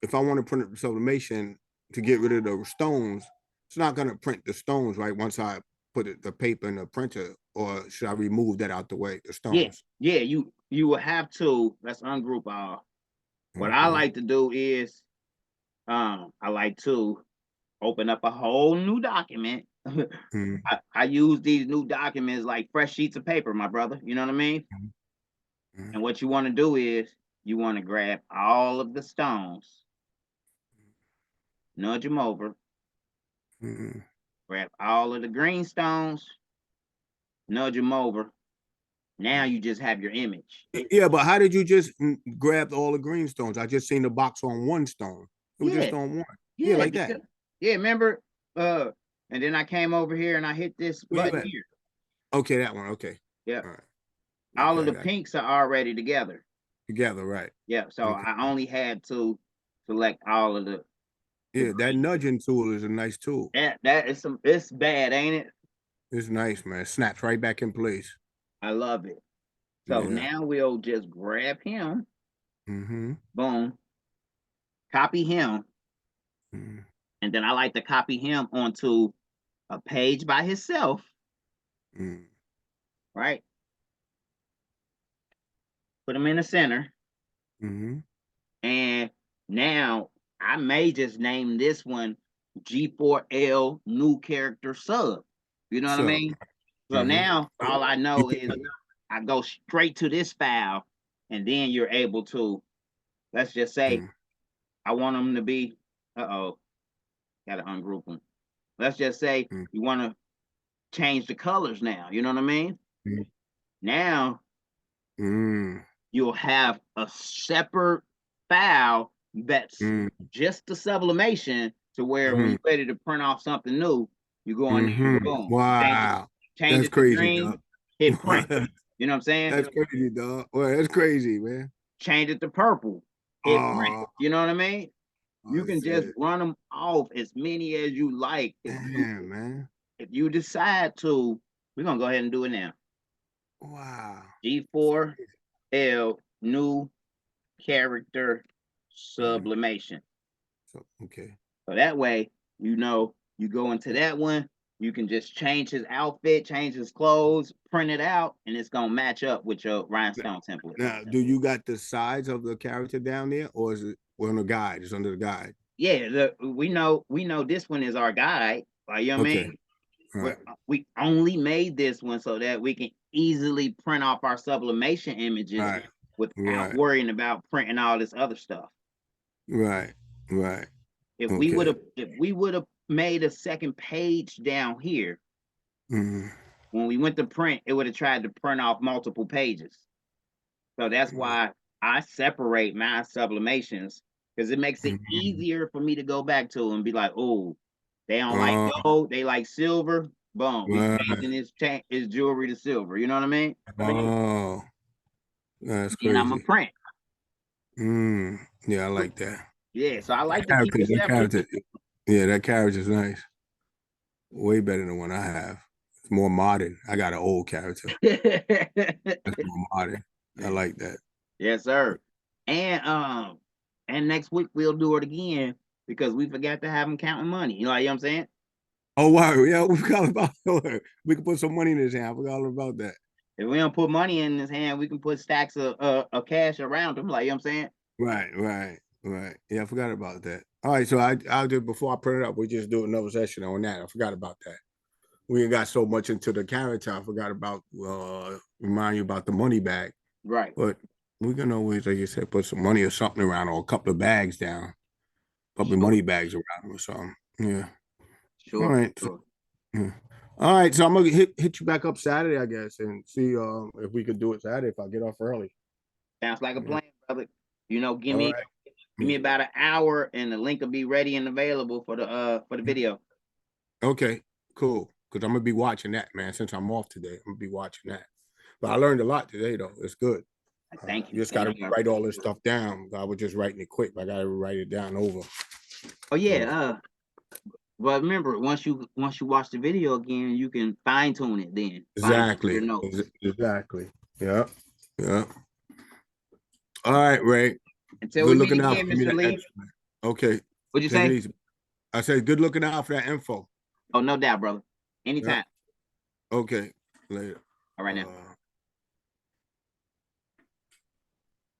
if I want to print the sublimation to get rid of the stones, it's not going to print the stones, right? Once I put the paper in the printer, or should I remove that out the way, the stones? Yeah, you will have to, let's ungroup all. What I Mm-hmm. like to do is, I like to open up a whole new document. Mm-hmm. I use these new documents like fresh sheets of paper, my brother. You know what I mean? Mm-hmm. And what you want to do is you want to grab all of the stones, nudge them over, Mm-hmm. grab all of the green stones, nudge them over. Now you just have your image. Yeah, but how did you just grab all the green stones? I just seen the box on one stone. It was Yeah, just on one. Yeah, yeah, like that. because, yeah. Remember, and then I came over here and I hit this Where you button at? here. Okay, that one. Okay. Yeah, All right. all Okay, of I the got you. pinks are already together. Together, right. Yeah, so Okay. I only had to select all of the Yeah, that green. nudging tool is a nice tool. That is it's bad, ain't it? It's nice, man. It snaps right back in place. I love it. So Yeah. now we'll just grab him, Mm-hmm. boom, copy him, Mm-hmm. and then I like to copy him onto a page by himself, right? Put him in the center, Mm-hmm. and now I may just name this one G4L new character sub. You know what I So, mean? So mm-hmm. now all I You know can, is I go straight to this file, and then you're able to, let's just say, I want them to be, uh-oh, gotta ungroup them. Let's just say you want to change the colors now. You know what I mean? mm-hmm. Now Mm-hmm. you'll have a separate file that's just the sublimation to where when Mm-hmm. you're ready to print off something new, you go in there, Mm-hmm. boom, Wow. change That's it to crazy, green, dog. hit print. You know what I'm saying? That's crazy, dog. Well, that's crazy, man. Change it to purple, hit print. Oh, You know what I mean? You can just shit. run them off as many as you like. Damn, man. If you decide to, we're gonna go ahead and do it now. Wow. G4L new character sublimation. So, okay. So that way, you know, you go into that one, you can just change his outfit, change his clothes, print it out, and it's gonna match up with your rhinestone template. Now, do you got the size of the character down there, or is it on the guide? It's under the guide. Yeah, we know this one is our guide. Like, you know what I Okay. mean? All right. We only made this one so that we can easily print off our sublimation images Right. without Right. worrying about printing all this other stuff. Right. Right. If Okay. we would have made a second page down here, Mm-hmm. when we went to print, it would have tried to print off multiple pages. So that's why I separate my sublimations, because it makes it Mm-hmm. easier for me to go back to and be like, oh, they don't like Oh, gold, they like silver. Boom, we right. changing his jewelry to silver. You know what I mean? Oh, that's And I'm a crazy. print. Yeah, I like that. Yeah, so I like to keep Character, it that separate. character, yeah, that character is nice. Way better than one I have. It's more modern. I got an old character. That's more modern. I like that. Yes, sir. And next week we'll do it again because we forgot to have him counting money. You know what I'm saying? Oh wow, yeah, we forgot about that. We can put some money in his hand. I forgot all about that. If we don't put money in his hand, we can put stacks of cash around him. Like, you know what I'm saying? Right, right, right. Yeah, I forgot about that. All right, so I'll do before I print it up. We just do another session on that. I forgot about that. We got so much into the character. I forgot about remind you about the money bag. Right. But we can always, like you said, put some money or something around, or a couple of bags down, a couple of money bags around or something. Yeah. All Sure. right. Sure. So, yeah. All right. So I'm gonna hit you back up Saturday, I guess, and see if we could do it Saturday if I get off early. Sounds like a Yeah. plan, brother. You know, All right. give me about an hour and the link will be ready and available for the video. Okay, cool. Because I'm gonna be watching that, man. Since I'm off today, I'm gonna be watching that. But I learned a lot today, though. It's good. Thank you. You just gotta write all this stuff down. I was just writing it quick, but I gotta write it down over. Oh yeah. Well, remember, once you watch the video again, you can fine tune it. Then Exactly. your notes. Exactly. Yeah. Yeah. All right, Ray. Until we Good meet looking out again, for me. Mr. Lee. Okay. What'd you Take it say? easy. I said, good looking out for that info. Oh, no doubt, brother. Yeah. Anytime. Okay. Later. All right now.